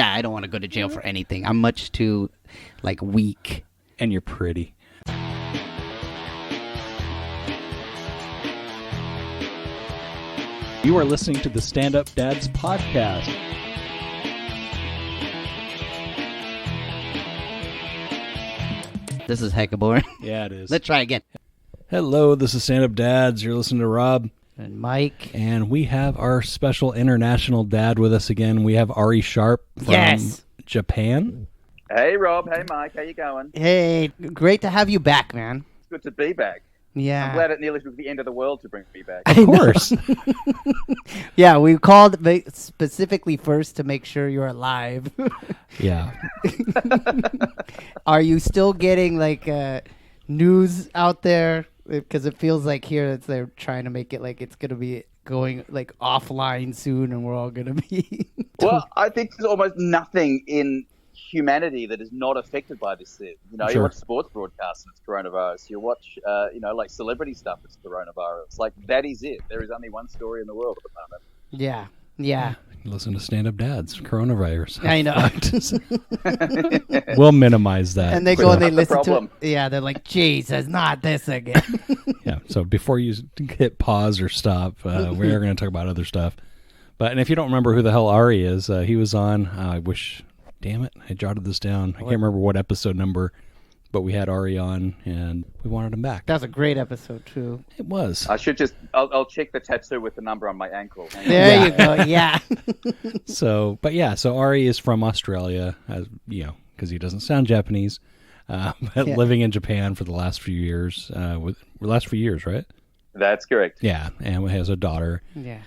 I don't want to go to jail for anything. I'm much too, weak. And you're pretty. You are listening to the Stand Up Dads podcast. This is hecka boring. Yeah, it is. Let's try again. Hello, this is Stand Up Dads. You're listening to Rob. And Mike. And we have our special international dad with us again. We have Ari Sharp from Japan. Hey, Rob. Hey, Mike. How you going? Hey, great to have you back, man. It's good to be back. Yeah. I'm glad it nearly took the end of the world to bring me back. Of course. Yeah, we called specifically first to make sure you're alive. Yeah. Are you still getting news out there? Because it feels like here they're trying to make it like it's going to be going offline soon and we're all going to be... Well, I think there's almost nothing in humanity that is not affected by this thing. Sure. You watch sports broadcasts and it's coronavirus. You watch, celebrity stuff, it's coronavirus. That is it. There is only one story in the world at the moment. Yeah. Listen to Stand Up Dads. Coronavirus. I know. We'll minimize that. And they go and they That's the listen to problem. it. Yeah, they're like, Jesus, not this again. Yeah, so before you hit pause or stop, we are going to talk about other stuff. And if you don't remember who the hell Ari is, he was on, damn it, I jotted this down. I can't remember what episode number, but we had Ari on, and we wanted him back. That was a great episode, too. It was. I'll check the tattoo with the number on my ankle. There you go, yeah. So Ari is from Australia, as you know, because he doesn't sound Japanese, but living in Japan for the last few years, right? That's correct. Yeah, and he has a daughter. Yeah.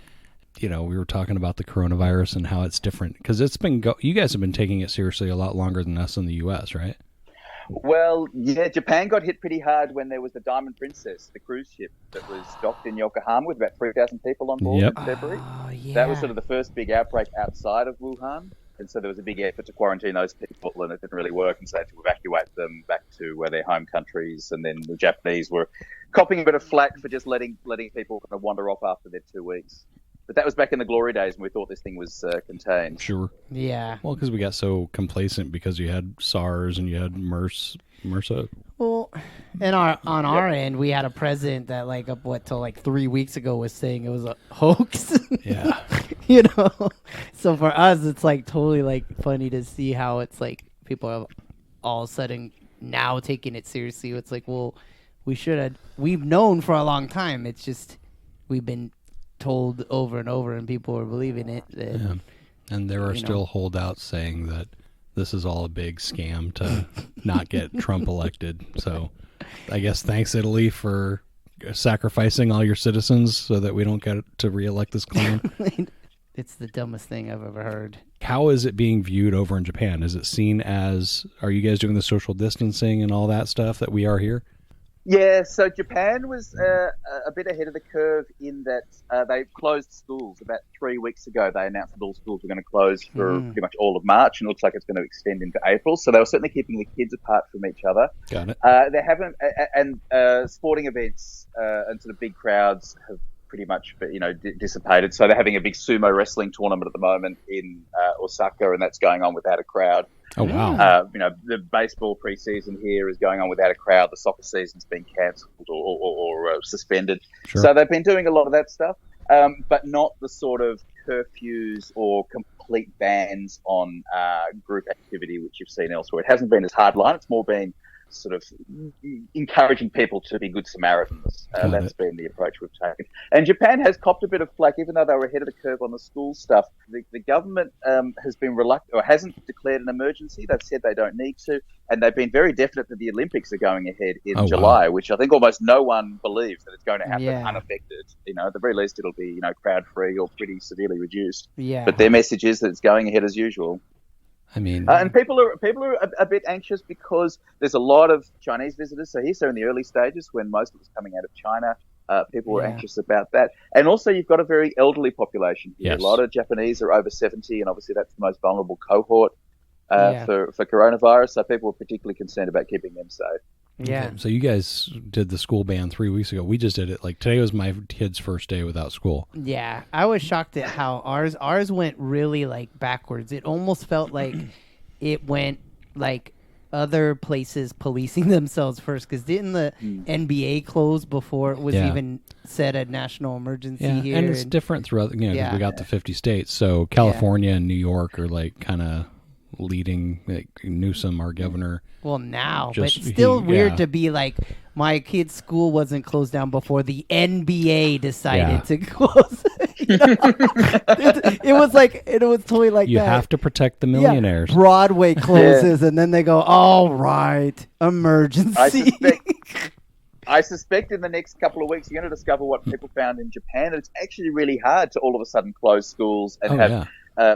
We were talking about the coronavirus and how it's different because it's been you guys have been taking it seriously a lot longer than us in the U.S., right? Well, yeah, Japan got hit pretty hard when there was the Diamond Princess, the cruise ship that was docked in Yokohama with about 3,000 people on board in February. Oh, yeah. That was sort of the first big outbreak outside of Wuhan. And so there was a big effort to quarantine those people, and it didn't really work, and so they had to evacuate them back to their home countries. And then the Japanese were copping a bit of flack for just letting people kind of wander off after their 2 weeks. But that was back in the glory days when we thought this thing was contained. Sure. Yeah. Well, because we got so complacent because you had SARS and you had MRSA. Well, on our end, we had a president that till 3 weeks ago was saying it was a hoax. Yeah. So for us, it's totally funny to see how it's people are all of a sudden now taking it seriously. It's we've known for a long time. It's just we've been told over and over and people are believing it. Yeah. And there are still holdouts saying that this is all a big scam to not get Trump elected. So I guess thanks, Italy, for sacrificing all your citizens so that we don't get to reelect this clown. It's the dumbest thing I've ever heard. How is it being viewed over in Japan? Is it seen as, are you guys doing the social distancing and all that stuff that we are here? Yeah, so Japan was a bit ahead of the curve in that they closed schools about 3 weeks ago. They announced that all schools were going to close for pretty much all of March, and it looks like it's going to extend into April. So they were certainly keeping the kids apart from each other. Got it. They haven't, and sporting events and sort of big crowds have pretty much dissipated. So they're having a big sumo wrestling tournament at the moment in Osaka, and that's going on without a crowd. Oh, wow. The baseball preseason here is going on without a crowd. The soccer season's been cancelled or suspended. Sure. So they've been doing a lot of that stuff, but not the sort of curfews or complete bans on group activity which you've seen elsewhere. It hasn't been as hardline. It's more been sort of encouraging people to be good Samaritans. That's been the approach we've taken. And Japan has copped a bit of flack, even though they were ahead of the curve on the school stuff. The government has been reluctant, or hasn't declared an emergency. They've said they don't need to, and they've been very definite that the Olympics are going ahead in July, which I think almost no one believes that it's going to happen unaffected. At the very least, it'll be crowd-free or pretty severely reduced. Yeah. But their message is that it's going ahead as usual. I mean, and people are a bit anxious because there's a lot of Chinese visitors. So in the early stages when most of it was coming out of China, people were anxious about that. And also you've got a very elderly population here. Yes. A lot of Japanese are over 70, and obviously that's the most vulnerable cohort. for coronavirus. So people were particularly concerned about keeping them safe. Yeah. Okay. So you guys did the school ban 3 weeks ago. We just did it. Like today was my kid's first day without school. Yeah, I was shocked at how ours went really like backwards. It almost felt like it went like other places policing themselves first, because didn't the NBA close before it was even said a national emergency here? And it's different throughout. You know, 'cause we got the 50 states. So California and New York are like kind of leading. Like Newsom, our governor. Well, now, Just- but still he- weird yeah. to be like, my kid's school wasn't closed down before the NBA decided to close. You know? it was like, it was totally like You that. have to protect the Yeah, millionaires. Broadway closes, and then they go, all right, emergency. I suspect in the next couple of weeks you're going to discover what people found in Japan. It's actually really hard to all of a sudden close schools and have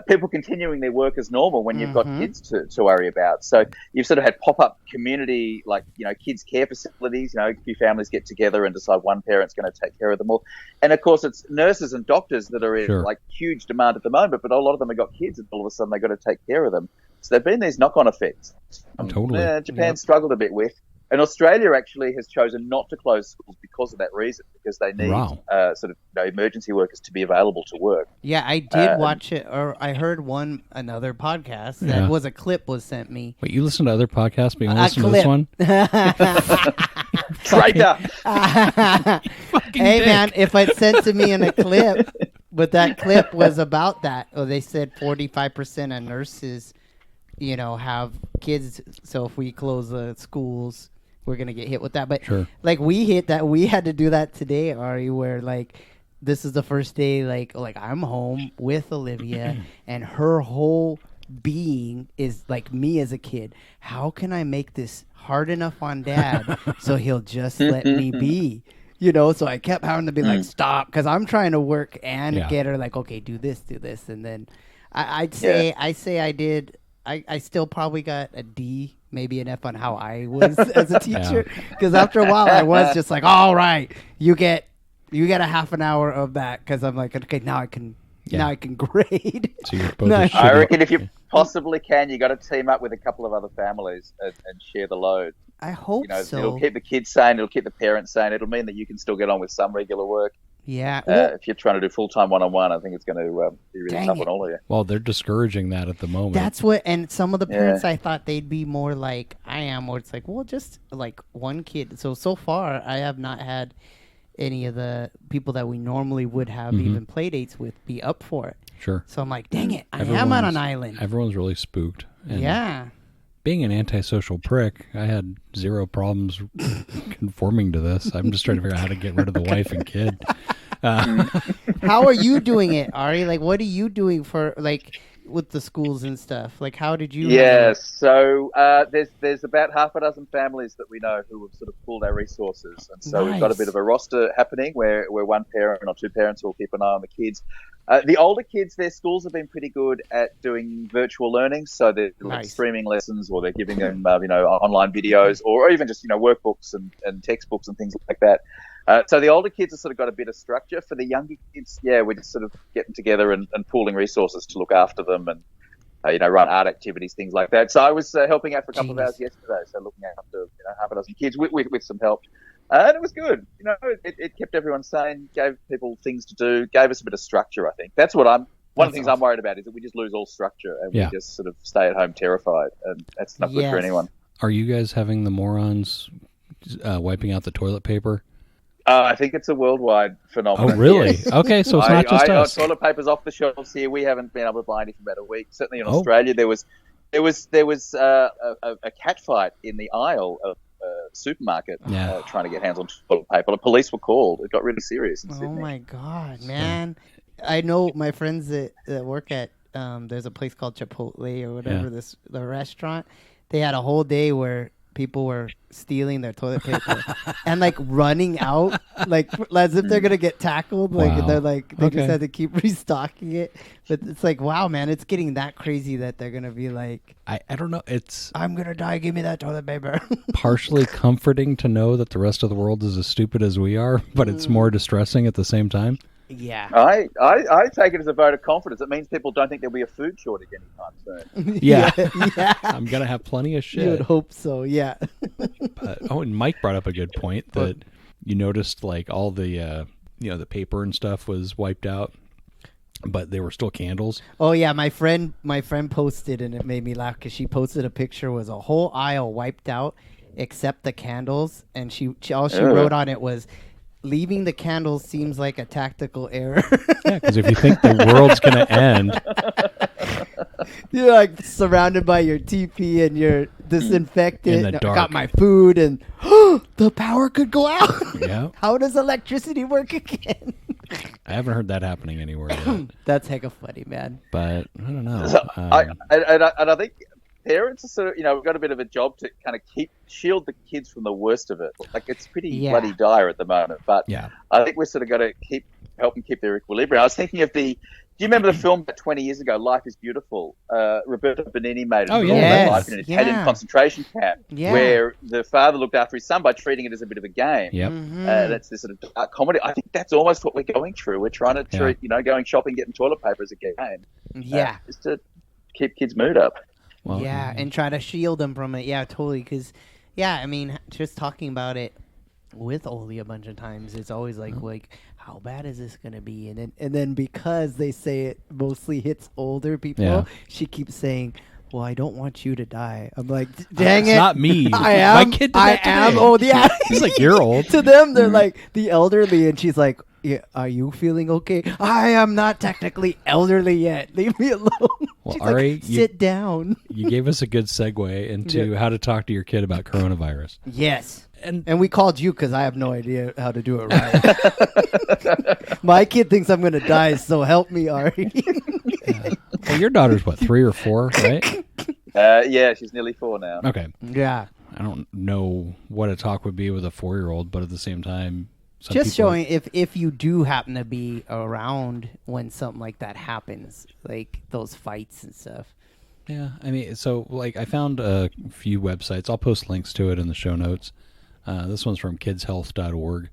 people continuing their work as normal when you've got kids to worry about. So you've sort of had pop-up community, like, you know, kids care facilities. You know, a few families get together and decide one parent's going to take care of them all. And of course, it's nurses and doctors that are in like huge demand at the moment, but a lot of them have got kids, and all of a sudden they've got to take care of them. So there've been these knock-on effects. Japan struggled a bit with. And Australia actually has chosen not to close schools because of that reason, because they need sort of emergency workers to be available to work. Yeah, I did watch it, or I heard another podcast that was a clip was sent me. Wait, you listen to other podcasts, but you want to listen to this one? Traitor! Hey, man, if it's sent to me in a clip, but that clip was about that. Oh, they said 45% of nurses, you know, have kids. So if we close the schools, we're going to get hit with that. But like we had to do that today, Ari, where like this is the first day like I'm home with Olivia and her whole being is like me as a kid. How can I make this hard enough on Dad so he'll just let me be? You know, so I kept having to be like, stop, because I'm trying to work and get her like, okay, do this. And then I still probably got a D, maybe an F on how I was as a teacher. Because after a while, I was just like, all right, you get a half an hour of that. Because I'm like, okay, now I can grade. So you're both I reckon if you possibly can, you got to team up with a couple of other families and share the load. I hope so. It'll keep the kids sane. It'll keep the parents sane. It'll mean that you can still get on with some regular work. Yeah. If you're trying to do full-time one-on-one, I think it's going to be really tough on all of you. Well, they're discouraging that at the moment. That's what, and some of the parents, I thought they'd be more like I am, where it's like, well, just like one kid. So far, I have not had any of the people that we normally would have even play dates with be up for it. Sure. So I'm like, dang it, I am on an island. Everyone's really spooked. And being an antisocial prick, I had zero problems conforming to this. I'm just trying to figure out how to get rid of the wife and kid. How are you doing it, Ari? Like, what are you doing for, like, with the schools and stuff? Like, how did you... So there's about half a dozen families that we know who have sort of pooled our resources. And so we've got a bit of a roster happening where one parent or two parents will keep an eye on the kids. The older kids, their schools have been pretty good at doing virtual learning. So they're like streaming lessons, or they're giving them, online videos, or even just, workbooks and textbooks and things like that. So the older kids have sort of got a bit of structure. For the younger kids, we're just sort of getting together and pooling resources to look after them and, run art activities, things like that. So I was helping out for a couple of hours yesterday, so looking after half a dozen kids with some help. And it was good. It kept everyone sane, gave people things to do, gave us a bit of structure, I think. That's what one of the things I'm worried about is that we just lose all structure and we just sort of stay at home terrified. And that's not good for anyone. Are you guys having the morons wiping out the toilet paper? I think it's a worldwide phenomenon. Oh, really? Yes. Okay, so it's not just us. Toilet paper's off the shelves here. We haven't been able to buy any for about a week. Certainly in Australia, there was a cat fight in the aisle of a supermarket trying to get hands on toilet paper. The police were called. It got really serious in Sydney. Oh my God, man! I know my friends that work at there's a place called Chipotle or whatever the restaurant. They had a whole day where people were stealing their toilet paper and like running out like as if they're gonna get tackled. Like they're like they just had to keep restocking it. But it's like, wow, man, it's getting that crazy that they're gonna be like, I don't know. I'm gonna die. Give me that toilet paper. Partially comforting to know that the rest of the world is as stupid as we are, but it's more distressing at the same time. Yeah. I take it as a vote of confidence. It means people don't think there'll be a food shortage anytime soon. Yeah. Yeah. I'm gonna have plenty of You would shit. hope so. Yeah. And Mike brought up a good point that you noticed, like all the the paper and stuff was wiped out, but there were still candles. Oh yeah, my friend posted, and it made me laugh because she posted a picture, was a whole aisle wiped out except the candles, and she all she wrote on it was, "Leaving the candles seems like a tactical error." Yeah, because if you think the world's gonna end, You're like surrounded by your TP and your disinfectant. In the I dark. got my food, and the power could go out. Yeah. How does electricity work again? I haven't heard that happening anywhere yet. That's hecka funny, man. But I don't know. So I think parents are sort of, we've got a bit of a job to kind of shield the kids from the worst of it. Like, it's pretty bloody dire at the moment, but yeah. I think we're sort of got to help them keep their equilibrium. I was thinking of do you remember the film 20 years ago, Life is Beautiful? Roberto Benigni made it. Oh, yeah. Yes. Life in an Italian concentration camp, where the father looked after his son by treating it as a bit of a game. Yep. That's this sort of dark comedy. I think that's almost what we're going through. We're trying to treat, going shopping, getting toilet paper as a game. Yeah. Just to keep kids' mood up. Well, yeah, and try to shield them from it. Yeah, totally. Because, I mean, just talking about it with Oli a bunch of times, it's always like, how bad is this going to be? And then because they say it mostly hits older people, she keeps saying, well, I don't want you to die. I'm like, dang it. It's not me. I am. My kid did that today. old. Yeah. He's like, you're old. To them, they're like the elderly. And she's like, yeah, are you feeling okay? I am not technically elderly yet. Leave me alone. Well, she's Ari, like, sit down. You gave us a good segue into how to talk to your kid about coronavirus. Yes. And we called you because I have no idea how to do it right. My kid thinks I'm going to die, so help me, Ari. Well, your daughter's what, 3 or 4, right? Yeah, she's nearly 4 now. Okay. Yeah. I don't know what a talk would be with a 4-year-old, but at the same time, just showing if you do happen to be around when something like that happens, like those fights and stuff. Yeah, I mean, so like I found a few websites. I'll post links to it in the show notes. This one's from kidshealth.org.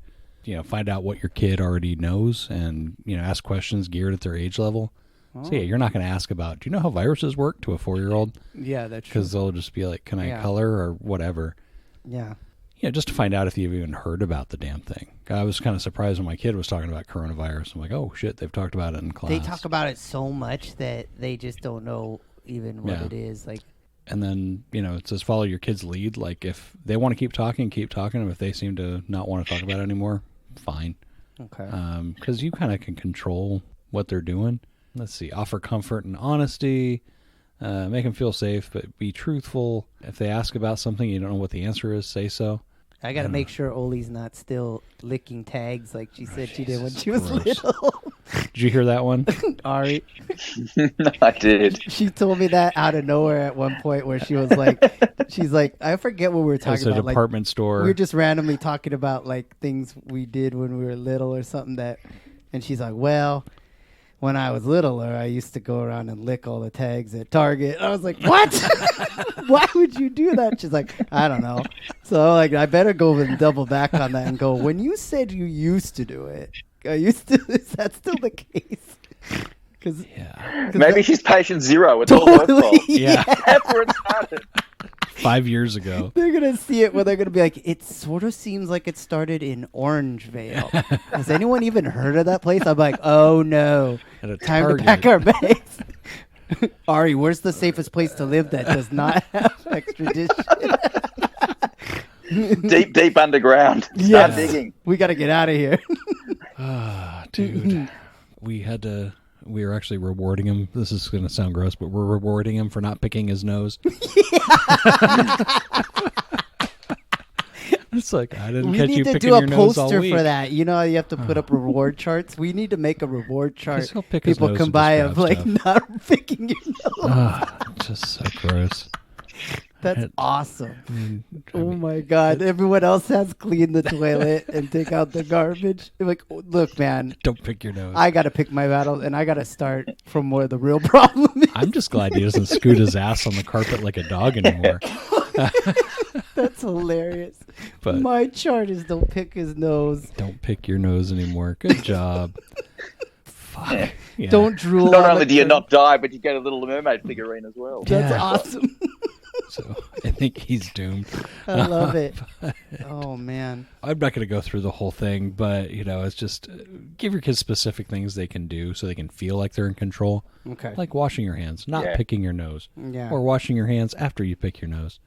Find out what your kid already knows and, ask questions geared at their age level. Oh. So, you're not going to ask about, do you know how viruses work to a 4-year-old? Yeah, that's true. Because they'll just be like, can I color or whatever? Yeah. Just to find out if you've even heard about the damn thing. I was kind of surprised when my kid was talking about coronavirus. I'm like, oh, shit, they've talked about it in class. They talk about it so much that they just don't know even what it is. Like. And then, it says follow your kid's lead. Like, if they want to keep talking. And if they seem to not want to talk about it anymore, fine. Okay. Because you kind of can control what they're doing. Let's see. Offer comfort and honesty. Make them feel safe, but be truthful. If they ask about something you don't know what the answer is, say so. I got to make sure Oli's not still licking tags like she said she did when she was little. Did you hear that one? Ari? I did. She told me that out of nowhere at one point where she was like, I forget what we were talking about. It was a department store. We were just randomly talking about like things we did when we were little or something and she's like, well, when I was littler, I used to go around and lick all the tags at Target. I was like, what? Why would you do that? She's like, I don't know. So I better go and double back on that and go, when you said you used to do it, is that still the case? Cause maybe she's patient 0. It's all her fault. Yeah. That's where it started. 5 years ago. They're going to see it where they're going to be like, it sort of seems like it started in Orangevale. Has anyone even heard of that place? I'm like, oh no. Time to pack our bags. Ari, where's the safest place to live that does not have extradition? Deep underground. Start digging. We got to get out of here. Dude. We were actually rewarding him. This is going to sound gross, but we're rewarding him for not picking his nose. It's like, I didn't catch you picking your nose all week. We need to do a poster for that. You know, you have to put up reward charts. We need to make a reward chart. People can buy of like not picking your nose. Just so gross. That's awesome. Oh my God. Everyone else has cleaned the toilet and take out the garbage. Like, look, man. Don't pick your nose. I got to pick my battles, and I got to start from where the real problem is. I'm just glad he doesn't scoot his ass on the carpet like a dog anymore. That's hilarious. But my chart is don't pick his nose. Don't pick your nose anymore. Good job. Fuck. Yeah. Don't drool. Not on only the do you curtain. not die, but you get a Little Mermaid figurine as well. That's Yeah. awesome. So I think he's doomed. I love it. Oh man. I'm not going to go through the whole thing, but it's just give your kids specific things they can do so they can feel like they're in control. Okay. Like washing your hands, not Yeah. picking your nose, Yeah. or washing your hands after you pick your nose.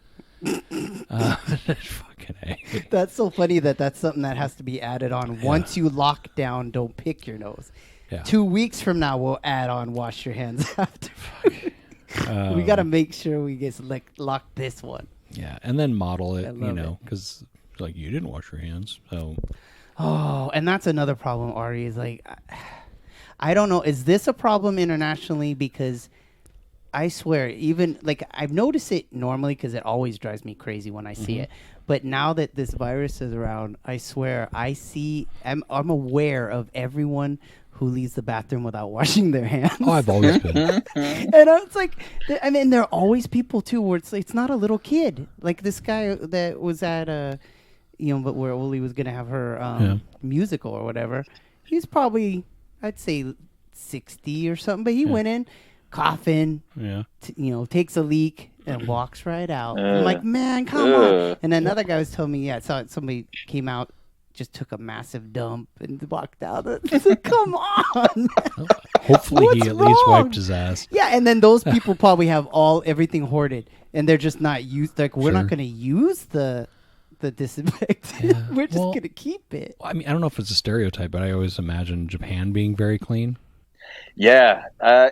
Fucking A. That's so funny that's something that has to be added on. Once you lock down, don't pick your nose. Yeah. 2 weeks from now, we'll add on wash your hands after. We got to make sure we get lock this one. Yeah, and then model I it, love it. because like you didn't wash your hands, so Oh, and that's another problem, Ari, is like, I don't know. Is this a problem internationally? Because I swear, even like I've noticed it normally because it always drives me crazy when I see it. But now that this virus is around, I swear I'm aware of everyone who leaves the bathroom without washing their hands. oh, I've always been. And it's like, I mean, there are always people too where it's not a little kid. Like this guy that was at but where Oli was gonna have her musical or whatever. He's probably, I'd say, 60 or something. But he went in, coughing, Yeah, takes a leak and walks right out. I'm like, man, come on. And another guy was telling me, somebody came out, just took a massive dump and walked out. I said, come on. hopefully he What's at least wrong? wiped his ass. Yeah, and then those people probably have everything hoarded, and they're just not used. Like, we're not Sure. going to use the disinfectant. Yeah. We're just Well- going to keep it. I mean, I don't know if it's a stereotype, but I always imagine Japan being very clean. Yeah,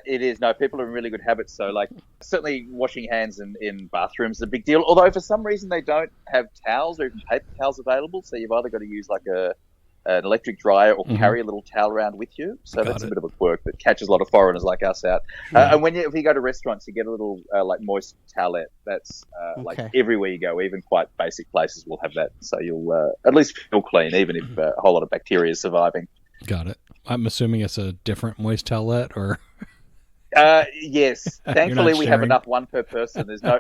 it is. No, people are in really good habits. So, like, certainly washing hands in bathrooms is a big deal. Although, for some reason, they don't have towels or even paper towels available. So you've either got to use like an electric dryer or carry a little towel around with you. So Got that's it. a bit of a quirk that catches a lot of foreigners like us out. And if you go to restaurants, you get a little like moist towelette. That's like Okay. everywhere you go. Even quite basic places will have that. So you'll at least feel clean, even if a whole lot of bacteria is surviving. Got it. I'm assuming it's a different moist towelette, or Yes. Thankfully, we have sharing? enough, one per person. There's no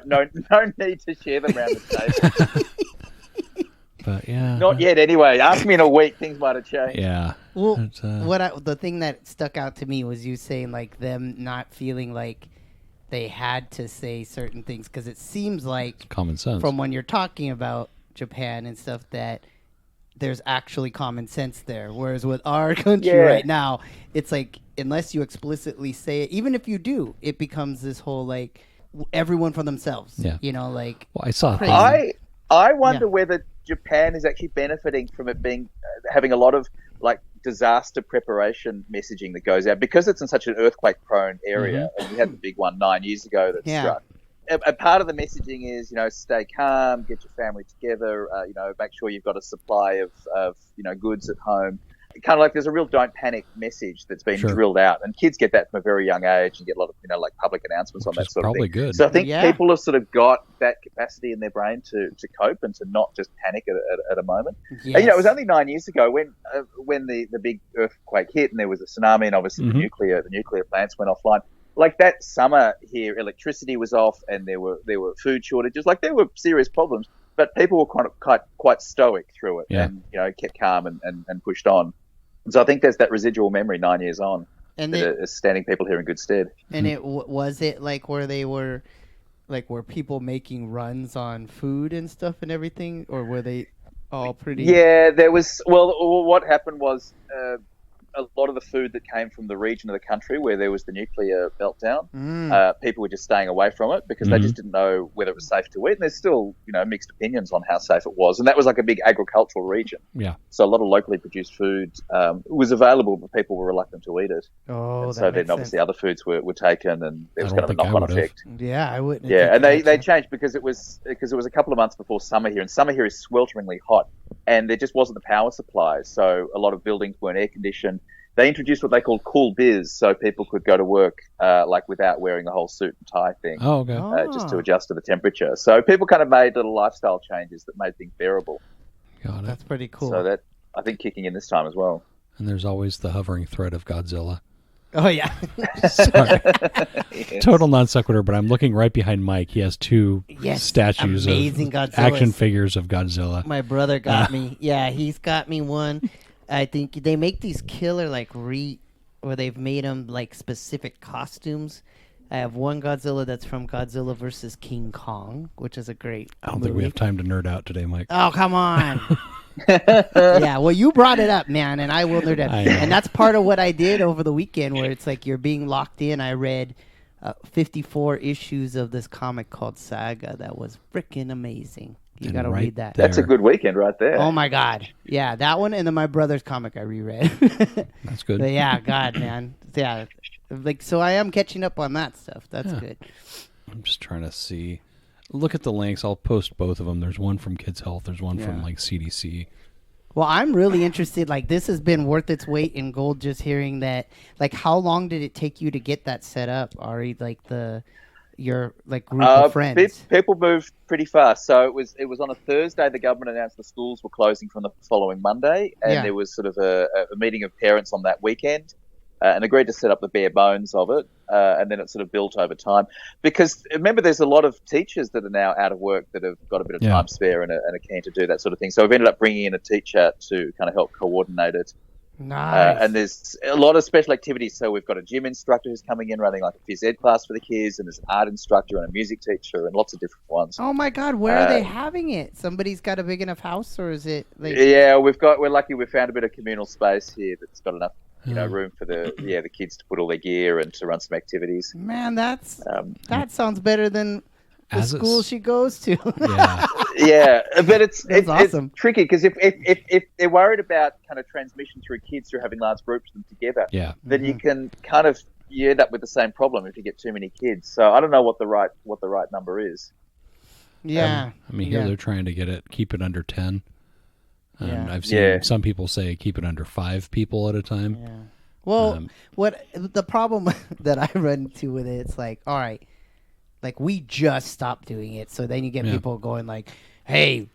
need to share them around the table. but yeah, Not yet, anyway. Ask me in a week. Things might have changed. Yeah. Well, But, the thing that stuck out to me was you saying like them not feeling like they had to say certain things, because it seems like common sense. from when you're talking about Japan and stuff that there's actually common sense there. Whereas with our country right now, it's like unless you explicitly say it, even if you do, it becomes this whole like everyone for themselves. Yeah. Like Well, I saw a Crazy. thing. I wonder whether Japan is actually benefiting from it being having a lot of like disaster preparation messaging that goes out because it's in such an earthquake-prone area. And we had the big one 9 years ago that struck. A part of the messaging is, stay calm, get your family together, make sure you've got a supply of goods at home. Kind of like there's a real don't panic message that's been Sure. drilled out, and kids get that from a very young age and get a lot of like public announcements on Which that is sort of probably thing. good. So I think Yeah. people have sort of got that capacity in their brain to cope and to not just panic at a moment. yes. And, it was only 9 years ago when the big earthquake hit and there was a tsunami and obviously the nuclear plants went offline. Like that summer here, electricity was off and there were food shortages. Like there were serious problems, but people were quite stoic through it and kept calm and pushed on. And so I think there's that residual memory 9 years on and that is standing people here in good stead. And it was it like where they were, like were people making runs on food and stuff and everything, or were they all pretty? Yeah, there was. Well, what happened was a lot of the food that came from the region of the country where there was the nuclear meltdown, people were just staying away from it because they just didn't know whether it was safe to eat. And there's still, mixed opinions on how safe it was. And that was like a big agricultural region. Yeah. So a lot of locally produced food was available, but people were reluctant to eat it. Oh, And that so then makes obviously sense. other foods were taken, and there was I kind of don't a think I knock-on would've. effect. Yeah, I wouldn't. Yeah, and they changed. changed because it was a couple of months before summer here, and summer here is swelteringly hot, and there just wasn't the power supply, so a lot of buildings weren't air conditioned. They introduced what they called cool biz, so people could go to work like without wearing the whole suit and tie thing, Oh, okay. just to adjust to the temperature. So people kind of made little lifestyle changes that made things bearable. Got it. That's pretty cool. So that I think kicking in this time as well. And there's always the hovering threat of Godzilla. oh yeah. Sorry. Yes. Total non sequitur, but I'm looking right behind Mike. He has two Yes, statues amazing of Godzillas. action figures of Godzilla. My brother got me. Yeah, he's got me one. I think they make these killer like where they've made them like specific costumes. I have one Godzilla that's from Godzilla versus King Kong, which is a great I don't think we have time to nerd out today, Mike. Oh, come on. Yeah, well, you brought it up, man, and I will nerd out. And that's part of what I did over the weekend, where it's like you're being locked in. I read 54 issues of this comic called Saga that was freaking amazing. You got to read that. That's a good weekend right there. Oh, my God. Yeah, that one, and then my brother's comic I reread. That's good. But yeah, God, man. Yeah. Like, so I am catching up on that stuff. That's good. I'm just trying to see. Look at the links. I'll post both of them. There's one from Kids Health. There's one from like CDC. Well, I'm really interested. Like, this has been worth its weight in gold. Just hearing that. Like, how long did it take you to get that set up, Ari? Like your like group of friends. People moved pretty fast. So it was on a Thursday. The government announced the schools were closing from the following Monday, and there was sort of a meeting of parents on that weekend. And agreed to set up the bare bones of it, and then it sort of built over time. Because remember, there's a lot of teachers that are now out of work that have got a bit of time spare and are keen to do that sort of thing. So we've ended up bringing in a teacher to kind of help coordinate it. Nice. And there's a lot of special activities. So we've got a gym instructor who's coming in running like a phys ed class for the kids, and there's an art instructor and a music teacher and lots of different ones. Oh my God, where are they having it? Somebody's got a big enough house, or is it like... Yeah, we're lucky we found a bit of communal space here that's got enough room for the kids to put all their gear and to run some activities. Man, that sounds better than the school she goes to. Yeah, but it's awesome. It's tricky because if they're worried about kind of transmission through kids through having large groups of them together, then you can you end up with the same problem if you get too many kids. So I don't know what the right number is. Yeah, I mean here they're trying to keep it under 10. I've seen some people say keep it under 5 people at a time. Yeah. Well, what the problem that I run into with it, it's like, all right, like we just stopped doing it. So then you get people going like, hey,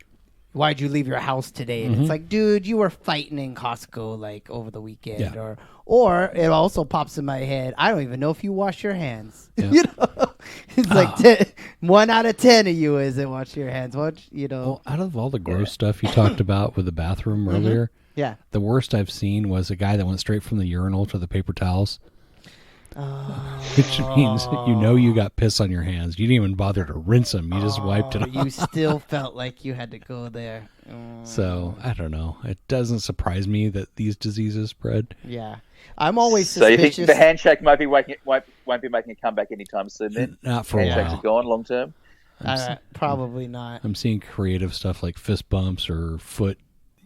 why'd you leave your house today? And it's like, dude, you were fighting in Costco like over the weekend. Yeah. Or it also pops in my head, I don't even know if you wash your hands. You know? It's like 1 out of 10 of you isn't wash your hands. Well, out of all the gross stuff you talked about with the bathroom earlier, the worst I've seen was a guy that went straight from the urinal to the paper towels. Which means you got piss on your hands. You didn't even bother to rinse them. You just wiped it off. You still felt like you had to go there. So, I don't know. It doesn't surprise me that these diseases spread. Yeah. I'm always suspicious. So you think the handshake won't be making a comeback anytime soon then? Not for a while. Handshakes are gone long term? Probably not. I'm seeing creative stuff like fist bumps or foot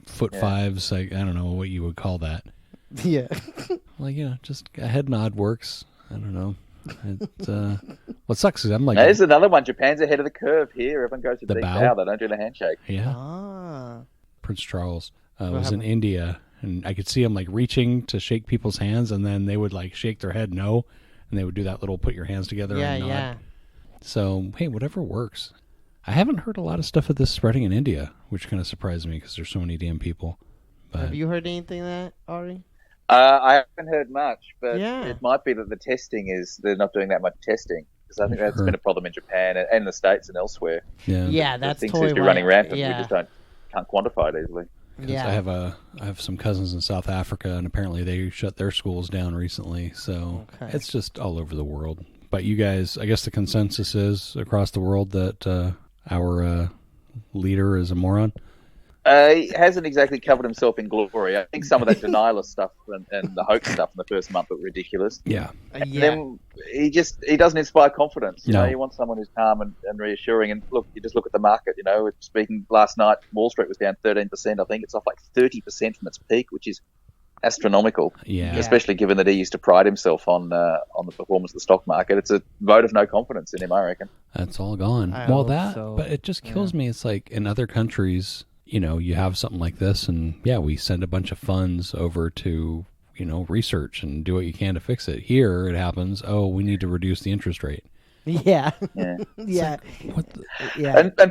fives. I don't know what you would call that. Yeah. Like, just a head nod works. I don't know. What sucks is I'm like... There's another one. Japan's ahead of the curve here. Everyone goes to the bow. They don't do the handshake. Yeah. Prince Charles was in India, and I could see him like reaching to shake people's hands, and then they would like shake their head no, and they would do that little put your hands together and nod. Yeah. So, hey, whatever works. I haven't heard a lot of stuff of this spreading in India, which kind of surprised me because there's so many damn people. But... Have you heard anything of that, Ari? I haven't heard much, but it might be that the testing they're not doing that much testing. Because I think that's been a problem in Japan and the States and elsewhere. Yeah, that's things totally seem to be running rampant. We just can't quantify it easily. Yeah. I have some cousins in South Africa, and apparently they shut their schools down recently. So it's just all over the world. But you guys, I guess the consensus is across the world that our leader is a moron. He hasn't exactly covered himself in glory. I think some of that denialist stuff and the hoax stuff in the first month were ridiculous. Yeah. And then he doesn't inspire confidence. You know, you want someone who's calm and reassuring. And look, you just look at the market. Speaking last night, Wall Street was down 13%. I think it's off like 30% from its peak, which is astronomical. Yeah. Especially given that he used to pride himself on the performance of the stock market. It's a vote of no confidence in him, I reckon. That's all gone. But it just kills me. It's like in other countries, you have something like this, and we send a bunch of funds over to, research and do what you can to fix it. Here it happens, we need to reduce the interest rate. Yeah. And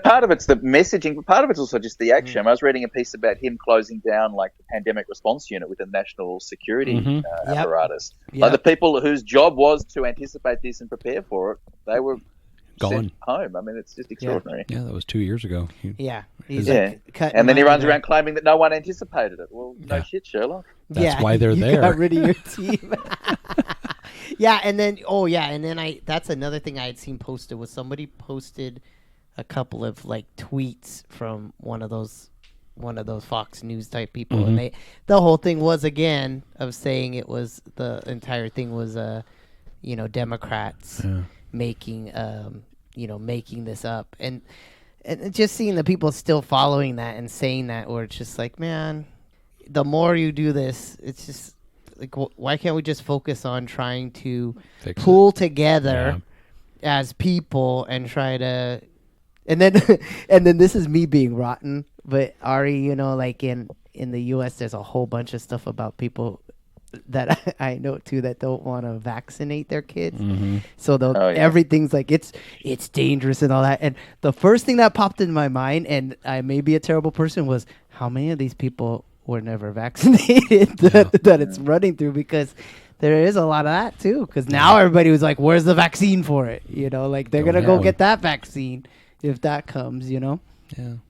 part of it's the messaging, but part of it's also just the action. I was reading a piece about him closing down like the pandemic response unit with the national security apparatus. Like the people whose job was to anticipate this and prepare for it, they were Gone. home. I mean, it's just extraordinary. Yeah, that was 2 years ago. Yeah. He's Yeah. cutting And then he money runs there. around claiming that no one anticipated it. Well, no Yeah. shit, Sherlock. That's why they're you there. got rid of your team. Yeah, and then that's another thing I had seen posted was somebody posted a couple of like tweets from one of those Fox News type people, and the whole thing was again of saying it was the entire thing was Democrats making making this up, and just seeing the people still following that and saying that, where it's just like, man, the more you do this, it's just like, why can't we just focus on trying to pull together as people and try to, and then this is me being rotten, but Ari, like in the U.S., there's a whole bunch of stuff about people that I know too that don't want to vaccinate their kids. So everything's like it's dangerous and all that. And the first thing that popped in my mind, and I may be a terrible person, was how many of these people were never vaccinated that it's running through, because there is a lot of that too. Because now everybody was like, "Where's the vaccine for it?" Like they're gonna go get that vaccine if that comes. Yeah.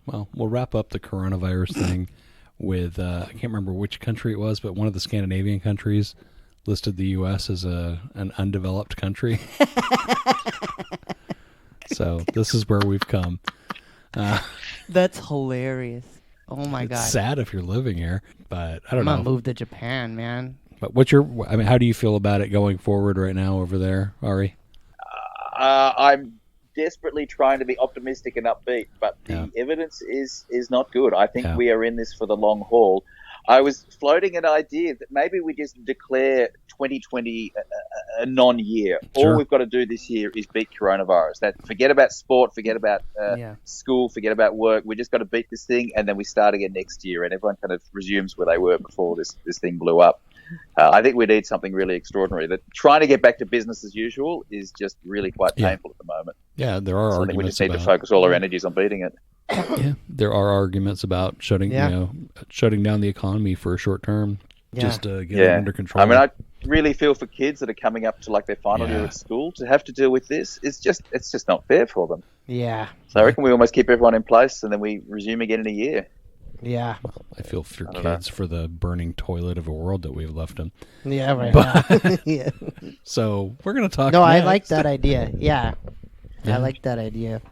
Well, we'll wrap up the coronavirus thing with I can't remember which country it was, but one of the Scandinavian countries listed the U.S. as an undeveloped country. So this is where we've come. That's hilarious. Oh my God. It's sad if you're living here, but I don't I'm know. gonna move to Japan, man. But how do you feel about it going forward right now over there, Ari? I'm desperately trying to be optimistic and upbeat, but the evidence is not good. I think we are in this for the long haul. I was floating an idea that maybe we just declare 2020 a non-year. Sure. All we've got to do this year is beat coronavirus. Forget about sport, forget about school, forget about work. We just got to beat this thing, and then we start again next year, and everyone kind of resumes where they were before this thing blew up. I think we need something really extraordinary. That trying to get back to business as usual is just really quite painful at the moment. Yeah, there are so arguments. I think we just need to focus all our energies on beating it. Yeah, there are arguments about shutting down the economy for a short term, just to get it under control. I mean, I really feel for kids that are coming up to like their final year at school to have to deal with this. It's just not fair for them. Yeah. So I reckon we almost keep everyone in place and then we resume again in a year. Yeah. I feel for kids for the burning toilet of a world that we've left them. Yeah, right. Yeah. So we're going to talk. No, next. I like that idea. Yeah. I like that idea.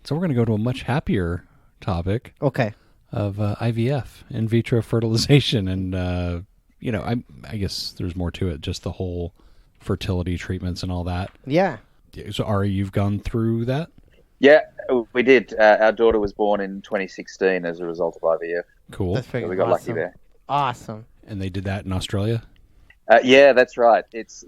So we're going to go to a much happier topic. Okay. Of IVF, in vitro fertilization, and I guess there's more to it, just the whole fertility treatments and all that. Yeah. So Ari, you've gone through that? Yeah, we did. Our daughter was born in 2016 as a result of IVF. Cool. That's so we got lucky there. Awesome. And they did that in Australia? Yeah, that's right. It's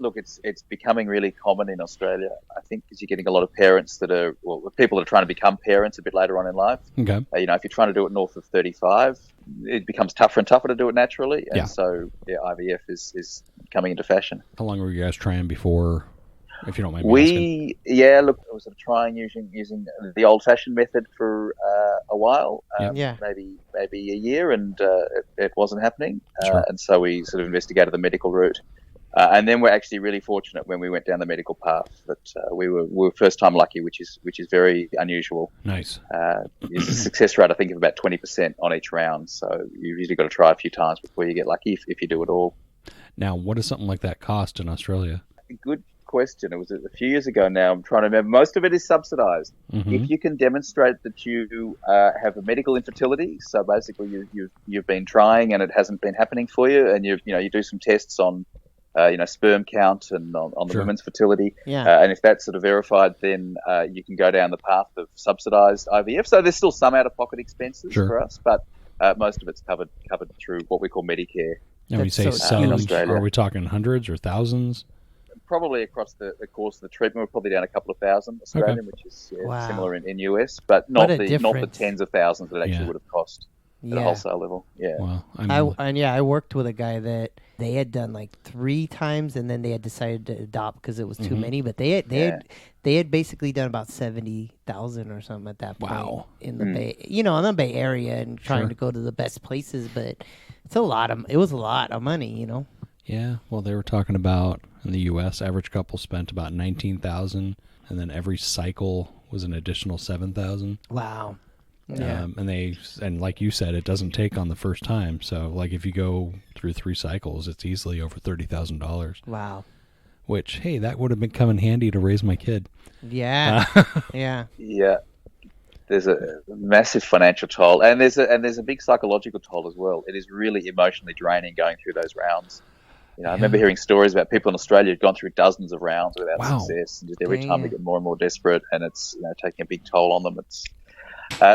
becoming really common in Australia. I think because you're getting a lot of parents people that are trying to become parents a bit later on in life. Okay. If you're trying to do it north of 35, it becomes tougher and tougher to do it naturally. And so IVF is coming into fashion. How long were you guys trying before, if you don't mind me asking? I was sort of trying using the old-fashioned method for a while, maybe a year, and it wasn't happening. Sure. And so we sort of investigated the medical route. And then we're actually really fortunate when we went down the medical path that we were first time lucky, which is very unusual. Nice. There's a success rate, I think, of about 20% on each round. So you usually got to try a few times before you get lucky if you do it all. Now, what does something like that cost in Australia? Good question. It was a few years ago now. I'm trying to remember. Most of it is subsidized. Mm-hmm. If you can demonstrate that you have a medical infertility, so basically you've been trying and it hasn't been happening for you, and you do some tests on sperm count and on the women's fertility, and if that's sort of verified, then you can go down the path of subsidized IVF. So there's still some out-of-pocket expenses for us, but most of it's covered through what we call Medicare. Now, we say some, in Australia. Are we talking hundreds or thousands? Probably across the course of the treatment, we're probably down a couple of thousand Australian, which is similar in US, but not the tens of thousands that it actually would have cost at a wholesale level. Yeah. Wow. I worked with a guy that they had done like 3 times, and then they had decided to adopt because it was too many. But they had basically done about 70,000 or something at that point in the Bay, in the Bay Area, and trying to go to the best places. But it was a lot of money, Yeah, well, they were talking about in the U.S., average couple spent about $19,000 and then every cycle was an additional $7,000. Wow. Yeah. And like you said, it doesn't take on the first time. So like if you go through 3 cycles, it's easily over $30,000. Wow. Which, hey, that would have been come in handy to raise my kid. Yeah. Yeah. Yeah. There's a massive financial toll, and there's a big psychological toll as well. It is really emotionally draining going through those rounds. I remember hearing stories about people in Australia who've gone through dozens of rounds without success, and just every time they get more and more desperate, and it's taking a big toll on them. It's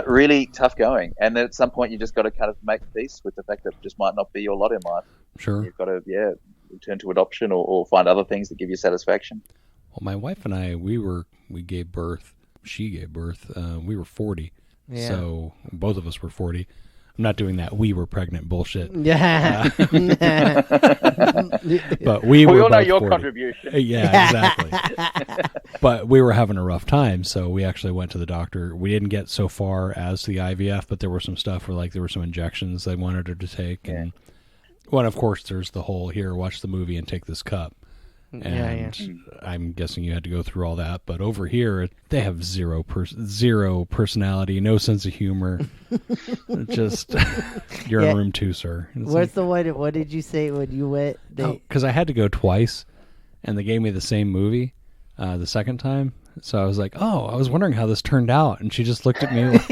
really tough going, and then at some point you just got to kind of make peace with the fact that it just might not be your lot in life. Sure. You've got to turn to adoption or find other things that give you satisfaction. Well, my wife and I, we gave birth. She gave birth. We were 40, so both of us were 40. I'm not doing that. We were pregnant bullshit. Yeah. But we all both know your 40. contribution. Yeah, exactly. But we were having a rough time, so we actually went to the doctor. We didn't get so far as the IVF, but there was some stuff where there were some injections they wanted her to take, and of course, there's the whole here, watch the movie and take this cup. And I'm guessing you had to go through all that, but over here they have zero personality, no sense of humor. Just you're in room 2, sir. Where's the one? What did you say when you went? Because I had to go twice, and they gave me the same movie the second time. So I was like, "Oh, I was wondering how this turned out," and she just looked at me like.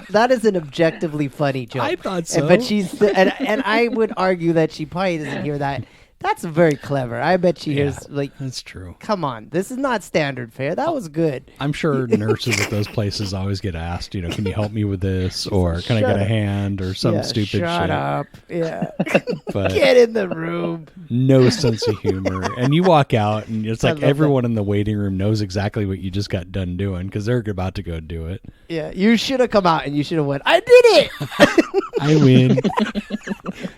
That is an objectively funny joke. I thought so. But and I would argue that she probably doesn't hear that. That's very clever. I bet she hears that's true. Come on, this is not standard fare. That was good. I'm sure nurses at those places always get asked, can you help me with this, or can I get a hand, or some stupid shit. Shut up. Yeah. But get in the room. No sense of humor, and you walk out, and it's like everyone in the waiting room knows exactly what you just got done doing because they're about to go do it. Yeah, you should have come out and you should have went. I did it. I win.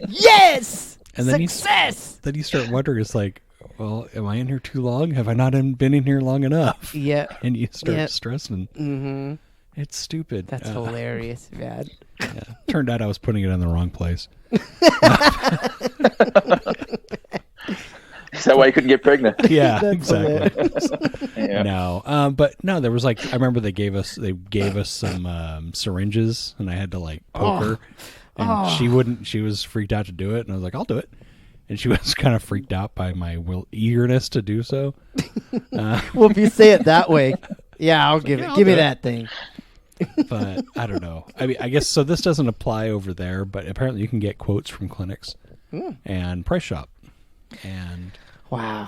Yes. And then success. Then you start wondering, it's like, well, am I in here too long? Have I not been in here long enough? Yeah. And you start stressing. Mm-hmm. It's stupid. That's hilarious, man. Yeah. Turned out I was putting it in the wrong place. Is that why you couldn't get pregnant? Yeah, exactly. Yeah. No, but no, there was I remember they gave us some syringes, and I had to poke her. And she was freaked out to do it, and I was like, I'll do it. And she was kind of freaked out by my eagerness to do so. Well, if you say it that way, I'll give it. Give me that thing. But I don't know. I mean, I guess, so this doesn't apply over there, but apparently you can get quotes from clinics and Price Shop. And wow.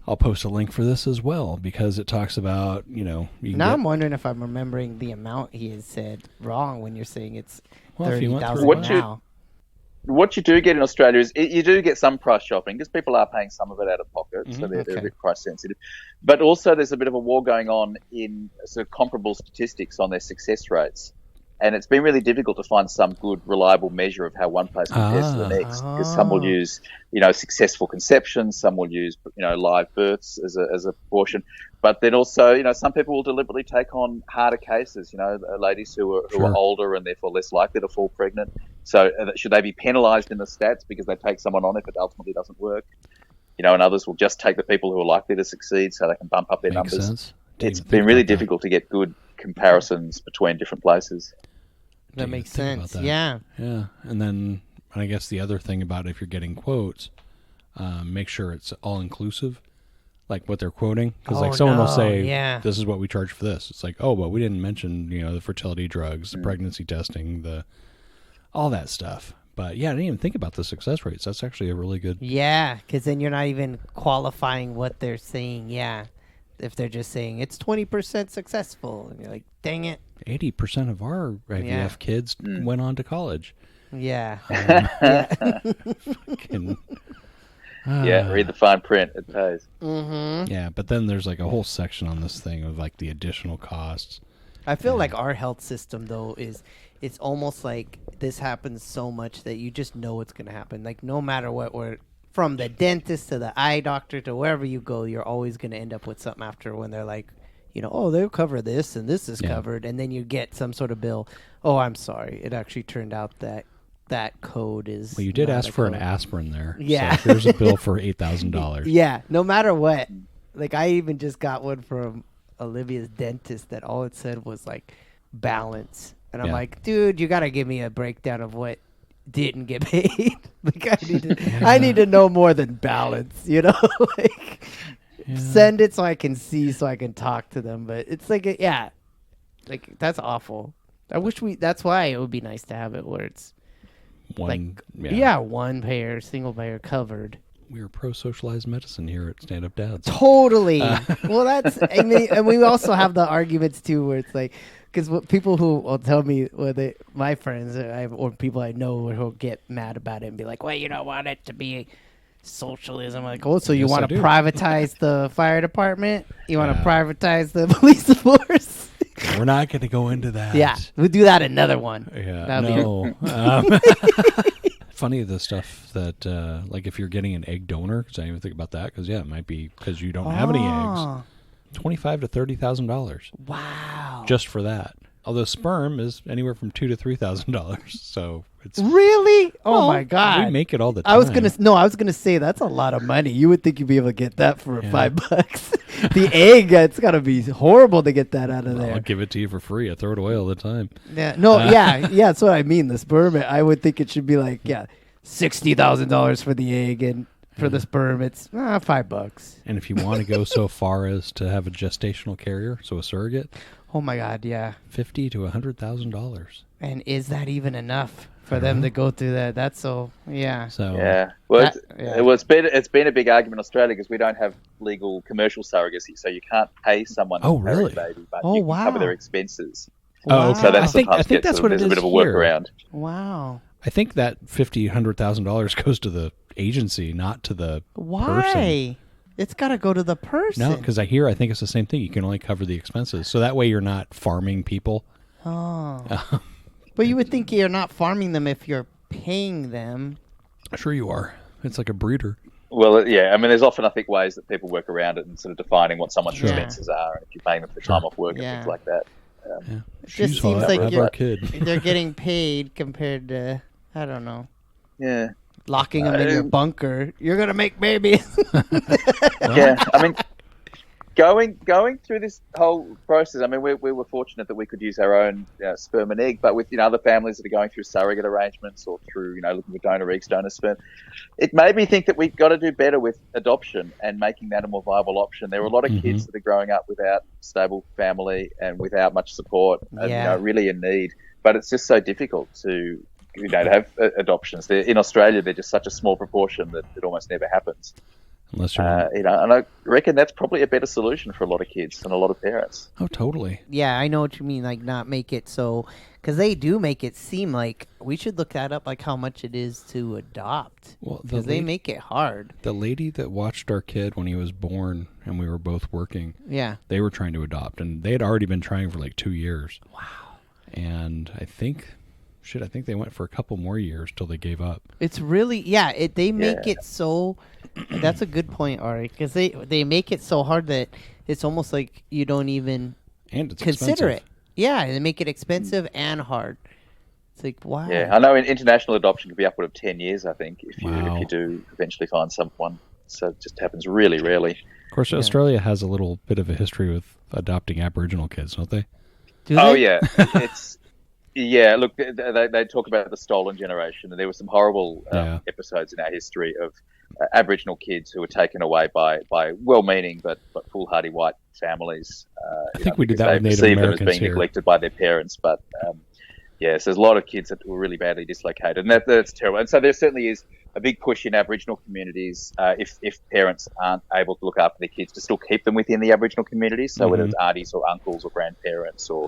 I'll post a link for this as well, because it talks about, I'm wondering if I'm remembering the amount he has said wrong when you're saying it's 30,000 now. What you do get in Australia is you do get some price shopping because people are paying some of it out of pocket, so they're a bit price sensitive. But also there's a bit of a war going on in sort of comparable statistics on their success rates. And it's been really difficult to find some good, reliable measure of how one place compares to the next. Because some will use, successful conception, some will use, live births as a portion. But then also, some people will deliberately take on harder cases. Ladies who are older and therefore less likely to fall pregnant. So should they be penalised in the stats because they take someone on if it ultimately doesn't work? And others will just take the people who are likely to succeed so they can bump up their numbers. Sense. It's been really difficult to get good comparisons between different places. That makes sense. Yeah. Yeah. And then I guess the other thing about if you're getting quotes, make sure it's all inclusive, like what they're quoting. Because someone will say, this is what we charge for this. It's like, but we didn't mention, the fertility drugs, the pregnancy testing, all that stuff. But I didn't even think about the success rates. That's actually a really good. Yeah, because then you're not even qualifying what they're saying. Yeah. If they're just saying it's 20% successful, and you're like, dang it. 80% of our IVF kids went on to college. Yeah. Read the fine print. It pays. Mm-hmm. Yeah, but then there's a whole section on this thing of the additional costs. I feel like our health system, though, it's almost like this happens so much that you just know it's going to happen. Like, no matter what, from the dentist to the eye doctor to wherever you go, you're always going to end up with something after when they're like, they'll cover this and this is covered. And then you get some sort of bill. Oh, I'm sorry. It actually turned out that that code is. Well, you did not ask a for an code. aspirin there. Yeah. So here's a bill for $8,000. Yeah, no matter what. Like, I even just got one from Olivia's dentist that all it said was, like, balance. And I'm Yeah. like, dude, you got to give me a breakdown of what didn't get paid. Like, I need to know more than balance, you know? Like, send it so I can see, so I can talk to them. But it's like, like, that's awful. I wish that's why it would be nice to have it where it's One, one payer, single payer covered. We are pro-socialized medicine here at Stand Up Dads. Totally. Well, that's, I mean, and we also have the arguments too, where it's like, because people who will tell me, my friends or people I know who'll get mad about it and be like, well, you don't want it to be socialism. I'm like, oh, so you Yes, I want to do. privatize the fire department? You want to Yeah. privatize the police force? We're not going to go into that. Yeah, we'll do that another one. Yeah. That'd be- No. Funny the stuff that, like if you're getting an egg donor, because I didn't even think about that, because it might be because you don't have any eggs. $25,000 to $30,000 Wow. just for that. Although sperm is anywhere from $2,000 to $3,000, so it's Really? Oh well, my God. We make it all the time. I was gonna say that's a lot of money. You would think you'd be able to get that for Yeah. $5. The egg, it's gotta be horrible to get that out of there. I'll give it to you for free. I throw it away all the time. Yeah, no, yeah, that's what I mean. The sperm, I would think it should be like $60,000 for the egg, and for the sperm, it's $5. And if you want to go so far as to have a gestational carrier, so a surrogate, Oh my God, yeah. $50,000 to $100,000. And is that even enough for them to go through that? That's so yeah. So Yeah, well, That- it's been a big argument in Australia because we don't have legal commercial surrogacy, so you can't pay someone Oh, to carry really? a baby, but Oh, you can cover wow. their expenses. Oh, Wow. So that I think sometimes gets that's a what it bit is of a here. workaround. Wow. I think that $50,000, $100,000 goes to the agency, not to the person. Why? It's got to go to the person. No, because I think it's the same thing. You can only cover the expenses, so that way you're not farming people. Oh. But you would think you're not farming them if you're paying them. Sure, you are. It's like a breeder. Well, yeah, I mean, there's often, I think, ways that people work around it and sort of defining what someone's Sure. expenses are, and if you're paying them for time off work Yeah. and things like that. Yeah. It just She's seems hot. like Have you're- our kid. They're getting paid compared to, I don't know, Yeah. locking them in your bunker. You're going to make babies. Yeah, I mean, going through this whole process, I mean, we were fortunate that we could use our own sperm and egg, but with other families that are going through surrogate arrangements or through looking for donor eggs, donor sperm, it made me think that we've got to do better with adoption and making that a more viable option. There are a lot of kids that are growing up without stable family and without much support, and really in need. But it's just so difficult to to have adoptions. In Australia, they're just such a small proportion that it almost never happens. Unless you're and I reckon that's probably a better solution for a lot of kids and a lot of parents. oh, totally. Yeah, I know what you mean. Like, not make it so, because they do make it seem like we should look that up, like how much it is to adopt. Well, because they make it hard. The lady that watched our kid when he was born and we were both working, Yeah. they were trying to adopt, and they had already been trying for like 2 years. Wow. And I think they went for a couple more years till they gave up. It's really, they make it so, that's a good point, Ari, because they make it so hard that it's almost like you don't even And it's consider expensive. it. Yeah, they make it expensive and hard. It's like, wow. Yeah, I know international adoption can be upward of 10 years, I think, if Wow. you do eventually find someone. So it just happens really rarely. Of course, Australia has a little bit of a history with adopting Aboriginal kids, don't they? Do Oh, they? yeah. It's... Yeah, look, they talk about the stolen generation, and there were some horrible episodes in our history of Aboriginal kids who were taken away by well-meaning but foolhardy white families. I think we did that with Native They perceived them Americans as being here. neglected by their parents, but so there's a lot of kids that were really badly dislocated, and that's terrible. And so there certainly is a big push in Aboriginal communities, if parents aren't able to look after their kids, to still keep them within the Aboriginal communities. So whether it's aunties or uncles or grandparents or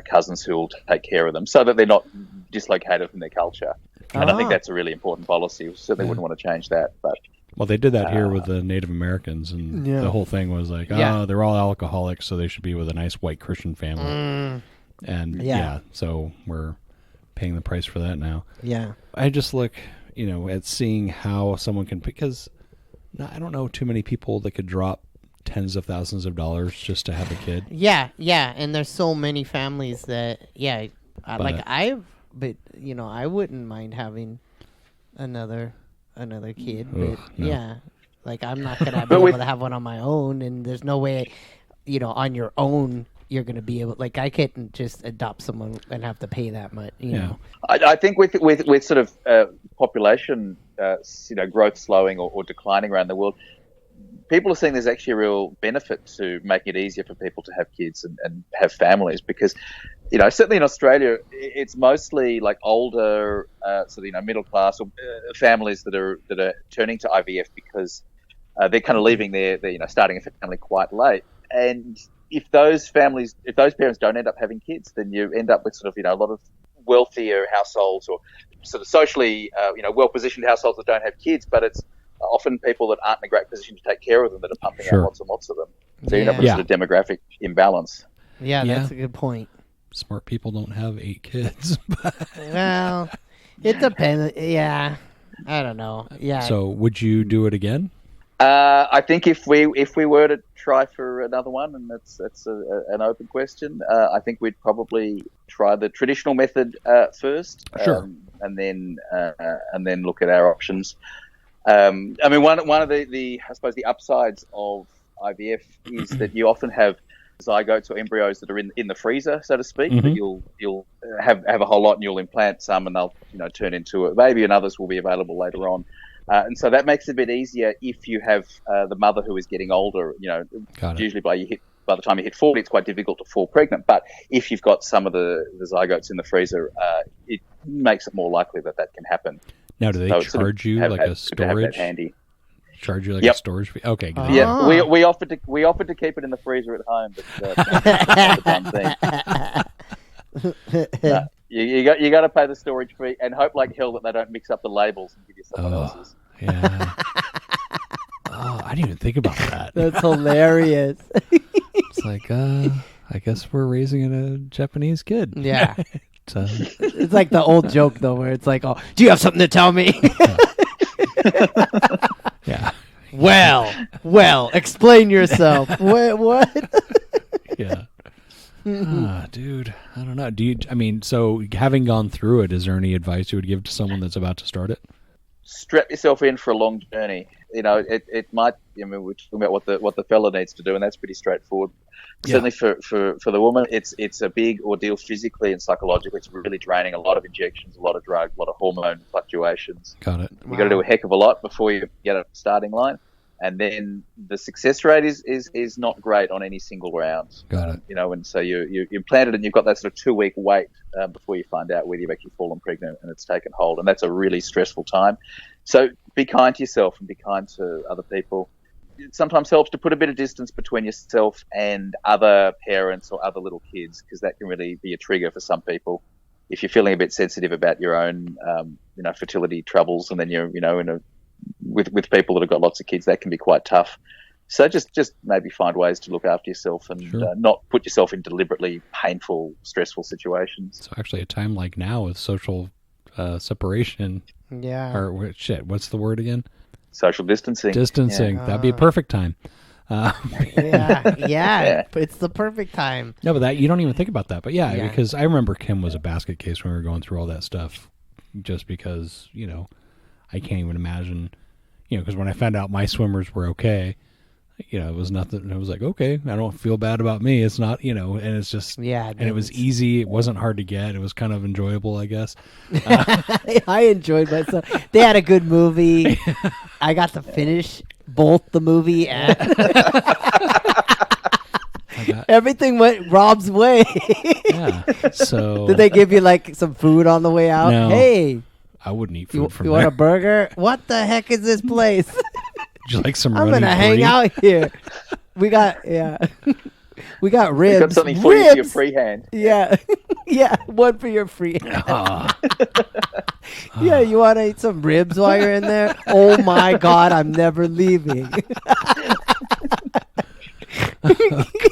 cousins who will take care of them, so that they're not dislocated from their culture. And I think that's a really important policy. We certainly wouldn't want to change that, but. Well, they did that here with the Native Americans, and the whole thing was like, they're all alcoholics, so they should be with a nice white Christian family. And so we're paying the price for that now. Yeah. I just look, at seeing how someone can, because I don't know too many people that could drop tens of thousands of dollars just to have a kid. Yeah, and there's so many families that, like but I wouldn't mind having another kid. Ugh, But no. yeah, like I'm not gonna be able to have one on my own, and there's no way, on your own you're gonna be able. Like I couldn't just adopt someone and have to pay that much. You know. I think with sort of population, growth slowing or declining around the world, people are seeing there's actually a real benefit to making it easier for people to have kids and have families because, certainly in Australia, it's mostly like older, middle class or families that are turning to IVF because they're kind of leaving their starting a family quite late. And if those parents don't end up having kids, then you end up with sort of, a lot of wealthier households or sort of socially, well-positioned households that don't have kids, but it's often people that aren't in a great position to take care of them that are pumping out lots and lots of them. So you end up with sort of demographic imbalance. Yeah, that's a good point. Smart people don't have 8 kids. Well, it depends. Yeah, I don't know. Yeah. So would you do it again? I think if we were to try for another one, and that's an open question, I think we'd probably try the traditional method first, and then look at our options. I mean, one of the I suppose the upsides of IVF is that you often have zygotes or embryos that are in the freezer, so to speak. That you'll have a whole lot, and you'll implant some, and they'll turn into a baby, and others will be available later on. And so that makes it a bit easier if you have the mother who is getting older. Usually by the time you hit 40, it's quite difficult to fall pregnant. But if you've got some of the zygotes in the freezer, it makes it more likely that can happen. Now, do they charge you like a storage? Handy. Charge you like a storage fee? Okay, good. Yeah, we offered to keep it in the freezer at home, but that's a done thing. No, you got to pay the storage fee and hope like hell that they don't mix up the labels and give you someone else's. Yeah. I didn't even think about that. That's hilarious. It's like, I guess we're raising a Japanese kid. Yeah. It's like the old joke though, where it's like, "Oh, do you have something to tell me?" Yeah. Well, explain yourself. What? Yeah. Dude, I don't know. So having gone through it, is there any advice you would give to someone that's about to start it? Strap yourself in for a long journey. It might. We're talking about what the fella needs to do, and that's pretty straightforward. Yeah. Certainly for the woman, it's a big ordeal physically and psychologically. It's really draining. A lot of injections, a lot of drugs, a lot of hormone fluctuations. Got it. You got to do a heck of a lot before you get a starting line, and then the success rate is not great on any single round. Got it. And so you implant it, and you've got that sort of 2-week wait before you find out whether you've actually fallen pregnant and it's taken hold, and that's a really stressful time. So be kind to yourself and be kind to other people. It sometimes helps to put a bit of distance between yourself and other parents or other little kids, because that can really be a trigger for some people. If you're feeling a bit sensitive about your own, fertility troubles, and then you're, with people that have got lots of kids, that can be quite tough. So just maybe find ways to look after yourself and not put yourself in deliberately painful, stressful situations. So actually, a time like now with social separation. Yeah. Or what's the word again? Social distancing. Yeah. That'd be a perfect time. Yeah. It's the perfect time. No, but you don't even think about that. But yeah, because I remember Kim was a basket case when we were going through all that stuff. Just because, I can't even imagine, because when I found out my swimmers were okay, it was nothing. I was like, okay, I don't feel bad about me. It's not, and it's just, and it was easy. It wasn't hard to get. It was kind of enjoyable, I guess. I enjoyed myself. They had a good movie. I got to finish both the movie and everything went Rob's way. Yeah. So did they give you like some food on the way out? No, hey, I wouldn't eat food from you there. Want a burger? What the heck is this place? Would you like some? I'm gonna hang out here. We got ribs. We got something for you for your free hand. Yeah, one for your free hand. Yeah, you want to eat some ribs while you're in there? Oh my God, I'm never leaving. Can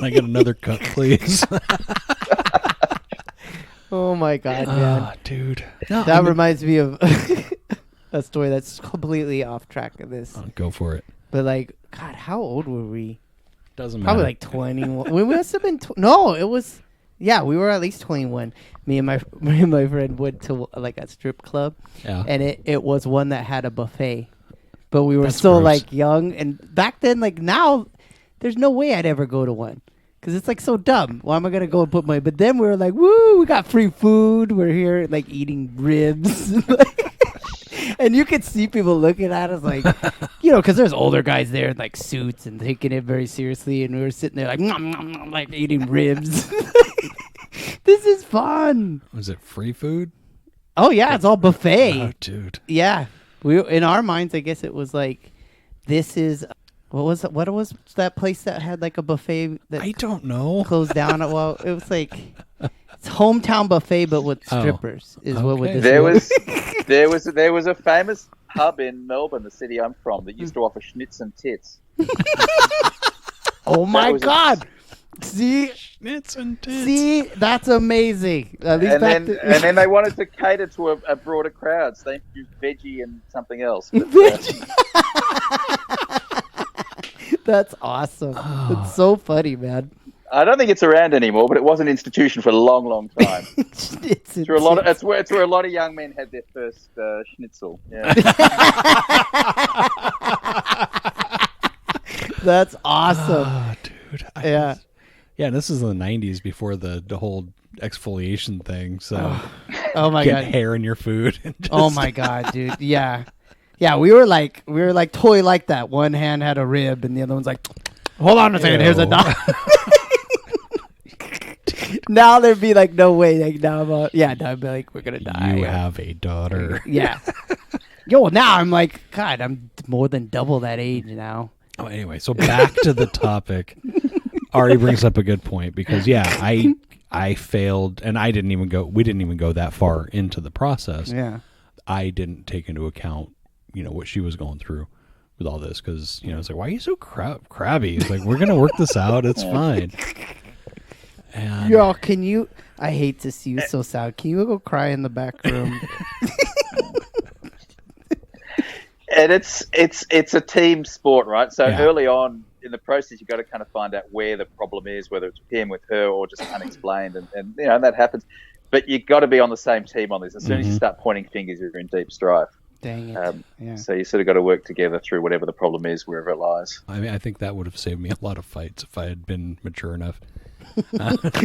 I get another cut, please? Oh my God, man, dude. That reminds me of a story that's completely off track of this. Go for it. But like, God, how old were we? Doesn't matter. Probably like 21. We must have been. No, it was Yeah, we were at least 21. Me and my friend went to like a strip club, Yeah. and it was one that had a buffet, but we were That's still gross. like young. And back then, like now, there's no way I'd ever go to one because it's like so dumb. Why am I gonna go and put my? But then we were like, woo, we got free food. We're here like eating ribs. And you could see people looking at us like, because there's older guys there in like suits and taking it very seriously, and we were sitting there like, nom, nom, nom, like eating ribs. This is fun. Was it free food? Oh yeah, it's all buffet. Oh, dude. Yeah, we in our minds, I guess it was like, this is what was that place that had like a buffet that I don't know. closed down? Well, it was like it's hometown buffet, but with strippers is what would Okay. this There was a famous pub in Melbourne, the city I'm from, that used to offer schnitz and tits. Oh my was- God! See, Schnitz and tits. see, that's amazing. At least And then they wanted to cater to a broader crowd, so they introduced veggie and something else. But, That's awesome. It's so funny, man. I don't think it's around anymore, but it was an institution for a long, long time. It's It's where a lot of young men had their first schnitzel. Yeah. That's awesome. Oh, dude. Yeah. Yeah, this is in the 90s before the whole exfoliation thing. So Oh my get God. hair in your food. And just, Oh my God, dude. Yeah. Yeah, we were like toy like that. One hand had a rib and the other one's like, hold on a second, here's a Ew. dog. Now there'd be like no way. Like now now I'd be like, we're gonna die. You have a daughter. Yeah. Yo, now I'm like, God, I'm more than double that age now. Oh, anyway, so back to the topic. Ari brings up a good point because I failed, and we didn't even go that far into the process. Yeah. I didn't take into account, what she was going through with all this because, it's like, why are you so crabby? It's like, we're going to work this out. It's fine. And Yo, I hate to see you so sad. Can you go cry in the back room? And it's a team sport, right? So Yeah. early on in the process, you've got to kind of find out where the problem is, whether it's with him, with her, or just unexplained, and that happens. But you've got to be on the same team on this. As soon as you start pointing fingers, you're in deep strife. Dang it. Yeah. So you sort of got to work together through whatever the problem is, wherever it lies. I mean, I think that would have saved me a lot of fights if I had been mature enough.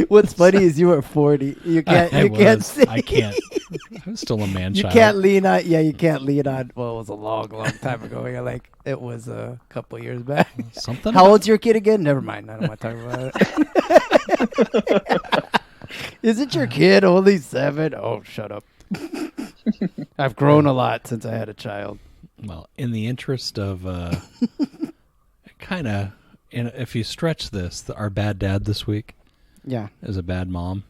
What's funny is you were 40. You can't. I You can't. was. Say, I can't. I'm still a man You child. can't lean on. Yeah, you can't lean on. Well, it was a long, long time ago. You're like, it was a couple years back. Something. How old's your kid again? Never mind. I don't want to talk about it. Isn't your kid only 7? Oh, shut up. I've grown a lot since I had a child. Well, in the interest of kind of, if you stretch this, our bad dad this week Yeah. is a bad mom.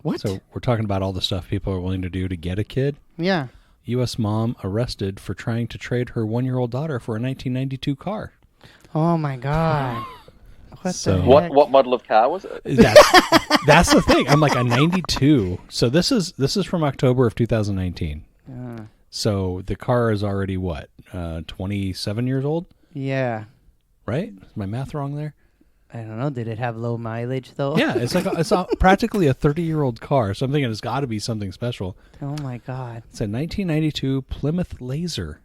What? So we're talking about all the stuff people are willing to do to get a kid. Yeah. U.S. mom arrested for trying to trade her 1-year-old daughter for a 1992 car. Oh my God. What So- the heck? What model of car was it? That's the thing. I'm like a 92. So this is from October of 2019. So the car is already what? 27 years old, Yeah. right? Is my math wrong there? I don't know. Did it have low mileage though? Yeah, it's practically a 30-year-old car. So I'm thinking it's got to be something special. Oh my God. It's a 1992 Plymouth Laser.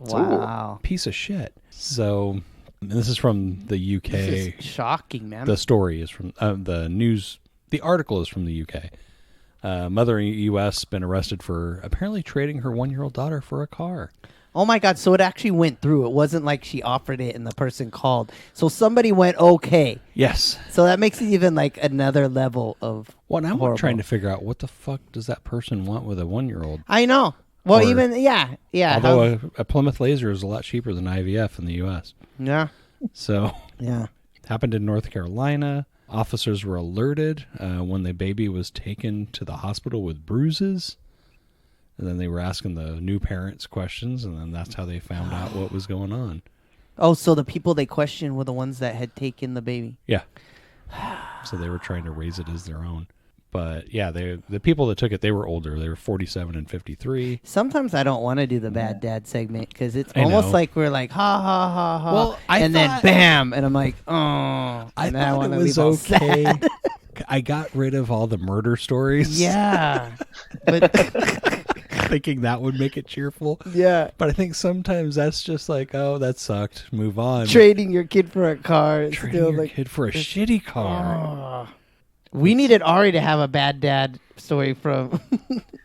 Wow. Piece of shit. So and this is from the UK. This is shocking, man. The story is from the news. The article is from the UK. Mother in the U.S. been arrested for apparently trading her 1-year-old daughter for a car. Oh my God. So it actually went through. It wasn't like she offered it and the person called. So somebody went okay. Yes. So that makes it even like another level of Well, now horrible. I'm trying to figure out what the fuck does that person want with a 1-year-old? I know. Well, Or- even, yeah. Although a Plymouth Laser is a lot cheaper than IVF in the U.S. Yeah. So Yeah. it happened in North Carolina. Officers were alerted when the baby was taken to the hospital with bruises. And then they were asking the new parents questions, and then that's how they found out what was going on. Oh, so the people they questioned were the ones that had taken the baby. Yeah. So they were trying to raise it as their own. But yeah, the people that took it, they were older. They were 47 and 53. Sometimes I don't want to do the bad dad segment because it's I almost know. like we're like, ha, ha, ha, ha. Well, and then bam. And I'm like, oh. I and thought wanna it was leave all okay. sad. I got rid of all the murder stories. Yeah. But Thinking that would make it cheerful. yeah. But I think sometimes that's just like, oh, that sucked. Move on. Trading your kid for a car is Trading still your like kid for a shitty car. oh. We needed Ari to have a bad dad story from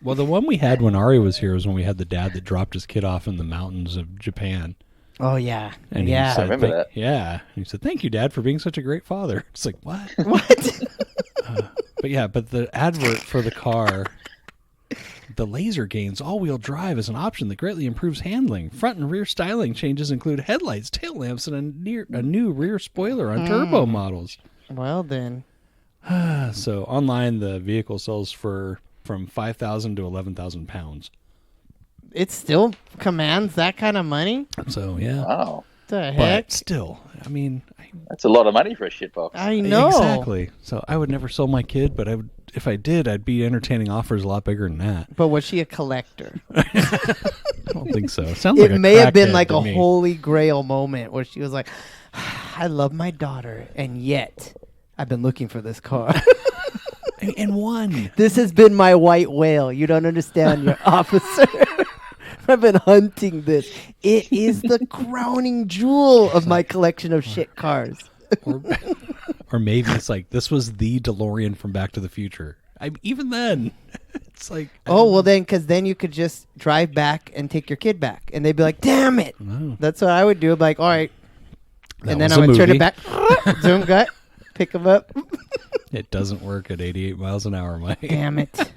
Well, the one we had when Ari was here was when we had the dad that dropped his kid off in the mountains of Japan. Oh yeah. And yeah. he said, I remember that. Yeah. And he said, thank you, Dad, for being such a great father. It's like, what? What? But the advert for the car, the laser gains all-wheel drive is an option that greatly improves handling. Front and rear styling changes include headlights, tail lamps, and a new rear spoiler on turbo models. Well then. So online, the vehicle sells for from 5,000 to 11,000 pounds. It still commands that kind of money? So yeah, Wow. The heck? but still, I mean, That's a lot of money for a shitbox. I know. exactly. So I would never sell my kid, but I would, if I did, I'd be entertaining offers a lot bigger than that. But was she a collector? I don't think so. It sounds like It a may have been crackhead like to a me. holy grail moment where she was like, I love my daughter, and yet I've been looking for this car. and one. This has been my white whale. You don't understand, your officer. I've been hunting this. It is the crowning jewel of my collection of shit cars. Or maybe it's like this was the DeLorean from Back to the Future. Even then, it's like Oh, well then, because then you could just drive back and take your kid back. And they'd be like, damn it. No. That's what I would do. I'd be like, all right. That And then was I a would turn movie. it back. Zoom gut. Pick them up. It doesn't work at 88 miles an hour, Mike. Damn it.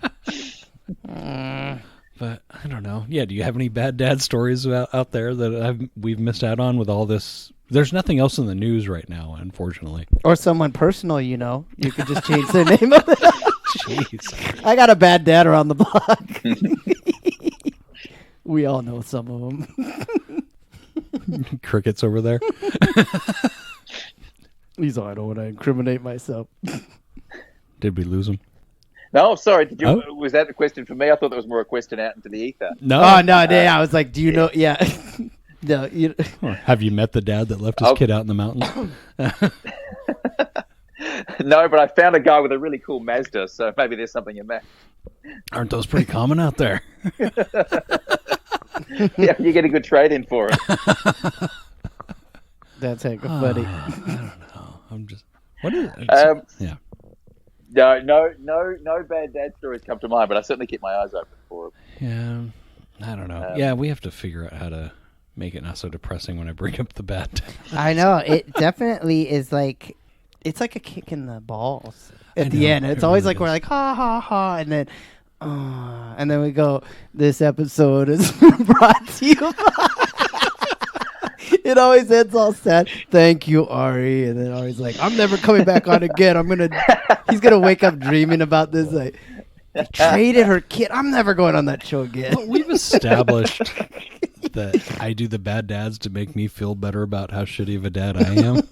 But I don't know. Yeah, do you have any bad dad stories out there that we've missed out on with all this? There's nothing else in the news right now, unfortunately. Or someone personal, you know. You could just change their name of it. Jeez. I got a bad dad around the block. We all know some of them. Crickets over there. He's all, I don't want to incriminate myself. Did we lose him? No, sorry. Did you? Oh. Was that a question for me? I thought that was more a question out into the ether. No. Oh, no, yeah. I was like, do you know? Yeah. No, you. Or have you met the dad that left his Oh. kid out in the mountains? No, but I found a guy with a really cool Mazda, so maybe there's something in that. Aren't those pretty common out there? Yeah, you get a good trade in for it. That's heck of funny. I don't know. I'm just. What is it? Yeah. No bad dad stories come to mind, but I certainly keep my eyes open for it. Yeah. I don't know. Yeah, we have to figure out how to make it not so depressing when I bring up the bad dad. I know. It definitely is like, it's like a kick in the balls at the know, end. it It's always really like, we're is. like, ha, ha, ha. And then we go, this episode is brought to you by... It always ends all sad. Thank you, Ari. And then Ari's like, I'm never coming back on again. He's going to wake up dreaming about this. Like, he traded her kid. I'm never going on that show again. But we've established that I do the bad dads to make me feel better about how shitty of a dad I am.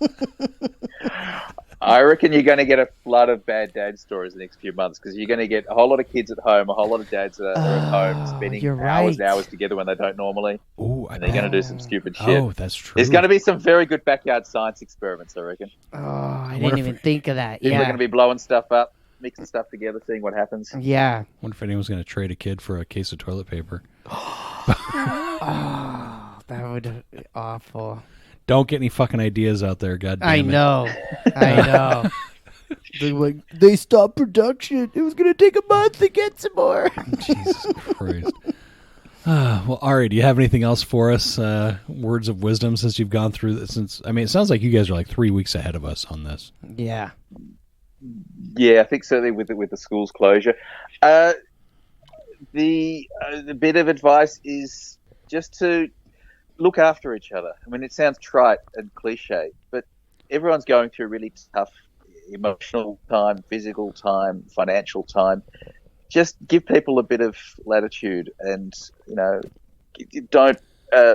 I reckon you're going to get a flood of bad dad stories the next few months because you're going to get a whole lot of kids at home, a whole lot of dads that are at home spending you're hours and right. hours together when they don't normally. Ooh, And they're going to do some stupid shit. Oh, that's true. There's going to be some very good backyard science experiments, I reckon. Oh, I wonder didn't if even think of that. People are Yeah. going to be blowing stuff up, mixing stuff together, seeing what happens. Yeah. Wonder if anyone's going to trade a kid for a case of toilet paper. Oh, that would be awful. Don't get any fucking ideas out there, goddamn I it. know. I know. They stopped production. It was going to take a month to get some more. Jesus Christ. Well, Ari, do you have anything else for us? Words of wisdom since you've gone through this? It sounds like you guys are like 3 weeks ahead of us on this. Yeah. Yeah, I think certainly with the school's closure. The bit of advice is just to look after each other. I mean, it sounds trite and cliche, but everyone's going through really tough emotional time, physical time, financial time. Just give people a bit of latitude and, don't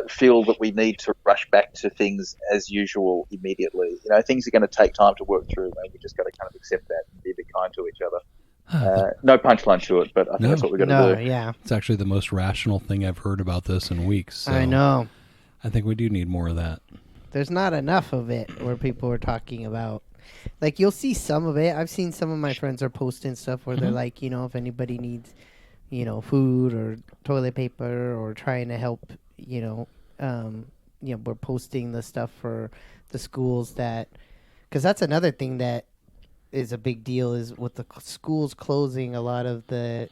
feel that we need to rush back to things as usual immediately. Things are going to take time to work through, and we just got to kind of accept that and be a bit kind to each other. No punchline to it, but I think that's what we're going to do. Yeah. It's actually the most rational thing I've heard about this in weeks. So I know. I think we do need more of that. There's not enough of it where people are talking about like you'll see some of it. I've seen some of my friends are posting stuff where they're like, if anybody needs, food or toilet paper or trying to help, we're posting the stuff for the schools because that's another thing that is a big deal is with the schools closing, a lot of the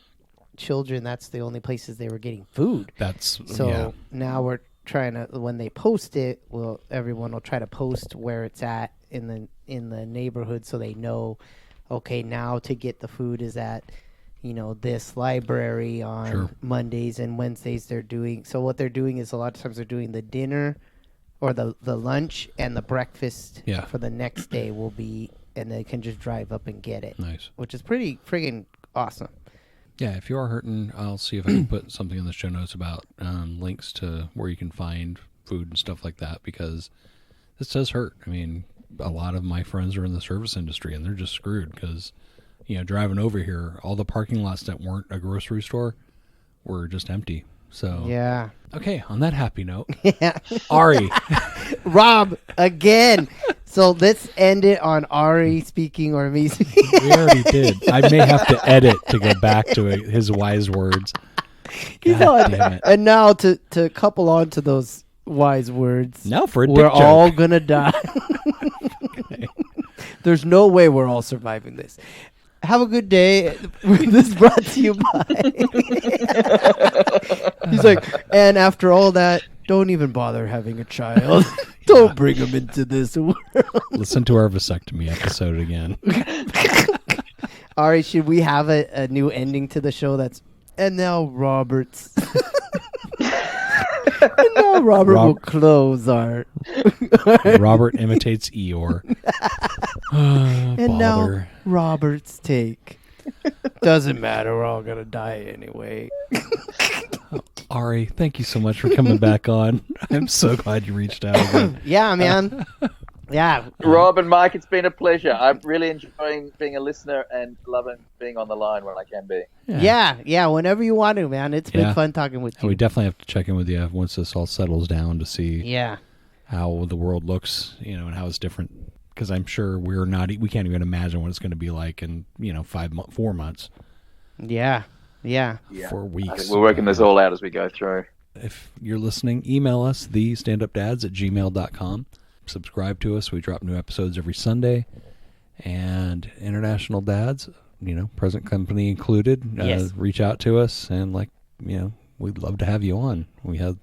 children, that's the only places they were getting food. Now we're trying to, when they post it, everyone will try to post where it's at in the neighborhood so they know, okay, now to get the food is at this library on Mondays and Wednesdays. So what they're doing is a lot of times they're doing the dinner or the lunch and the breakfast for the next day will be, and they can just drive up and get it. Nice. Which is pretty friggin' awesome. Yeah, if you are hurting, I'll see if I can put something in the show notes about links to where you can find food and stuff like that, because this does hurt. I mean, a lot of my friends are in the service industry, and they're just screwed because, driving over here, all the parking lots that weren't a grocery store were just empty. So yeah. Okay, on that happy note, Yeah. Ari. Rob, again. So let's end it on Ari speaking or me speaking. We already did. I may have to edit to go back to his wise words. God damn it. And now to couple on to those wise words. Now for a dick we're joke. all going to die. Okay. There's no way we're all surviving this. Have a good day. This is brought to you by. He's like, and after all that, don't even bother having a child. Don't bring him into this world. Listen to our vasectomy episode again. Ari, should we have a new ending to the show that's, and now Robert's. And now Robert will close our. Robert imitates Eeyore. And now Robert's take. Doesn't matter. We're all going to die anyway. Ari, thank you so much for coming back on. I'm so glad you reached out again. Yeah, man. Yeah. Rob and Mike, it's been a pleasure. I'm really enjoying being a listener and loving being on the line when I can be. Yeah. Whenever you want to, man. It's been fun talking with you. We definitely have to check in with you once this all settles down to see how the world looks, and how it's different. Because I'm sure we can't even imagine what it's going to be like in 4 months. Yeah. 4 weeks. I think we're working this all out as we go through. If you're listening, email us, thestandupdads@gmail.com. Subscribe to us. We drop new episodes every Sunday. And international dads, present company included, reach out to us. And, we'd love to have you on. We had,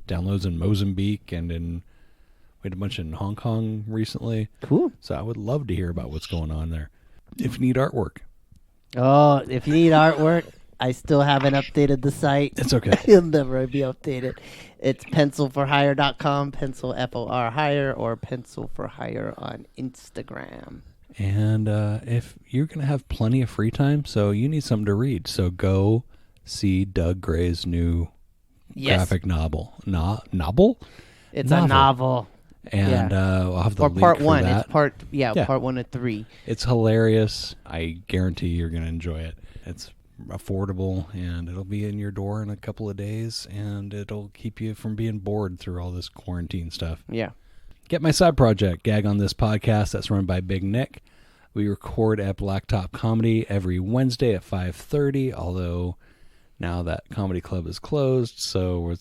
downloads in Mozambique and we had a bunch in Hong Kong recently. Cool. So I would love to hear about what's going on there. If you need artwork. Oh, if you need artwork, I still haven't updated the site. It's okay. It'll never be updated. It's pencilforhire.com, pencil FOR hire, or pencil for hire on Instagram. And if you're going to have plenty of free time, so you need something to read, so go see Doug Gray's new graphic novel. Novel? It's a novel. And I'll have the link part for one. that. It's part 1 of 3. It's hilarious. I guarantee you're going to enjoy it. It's affordable, and it'll be in your door in a couple of days, and it'll keep you from being bored through all this quarantine stuff. Yeah. Get my side project, Gag on This Podcast. That's run by Big Nick. We record at Blacktop Comedy every Wednesday at 5:30, although now that comedy club is closed, so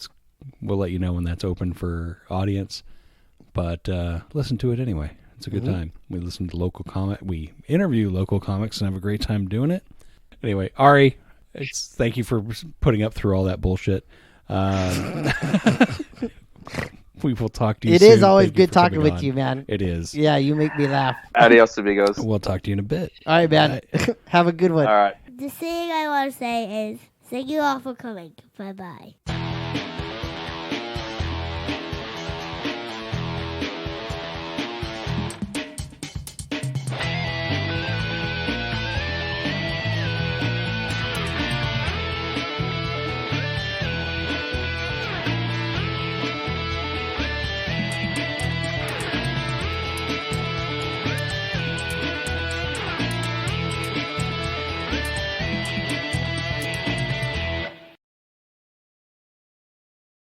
we'll let you know when that's open for audience. But listen to it anyway. It's a good time. We listen to we interview local comics and have a great time doing it. Anyway, Ari, thank you for putting up through all that bullshit. We will talk to you soon. It is always good talking with you, man. It is. Yeah, you make me laugh. Adios, amigos. We'll talk to you in a bit. All right, man. Have a good one. All right. The thing I want to say is thank you all for coming. Bye-bye.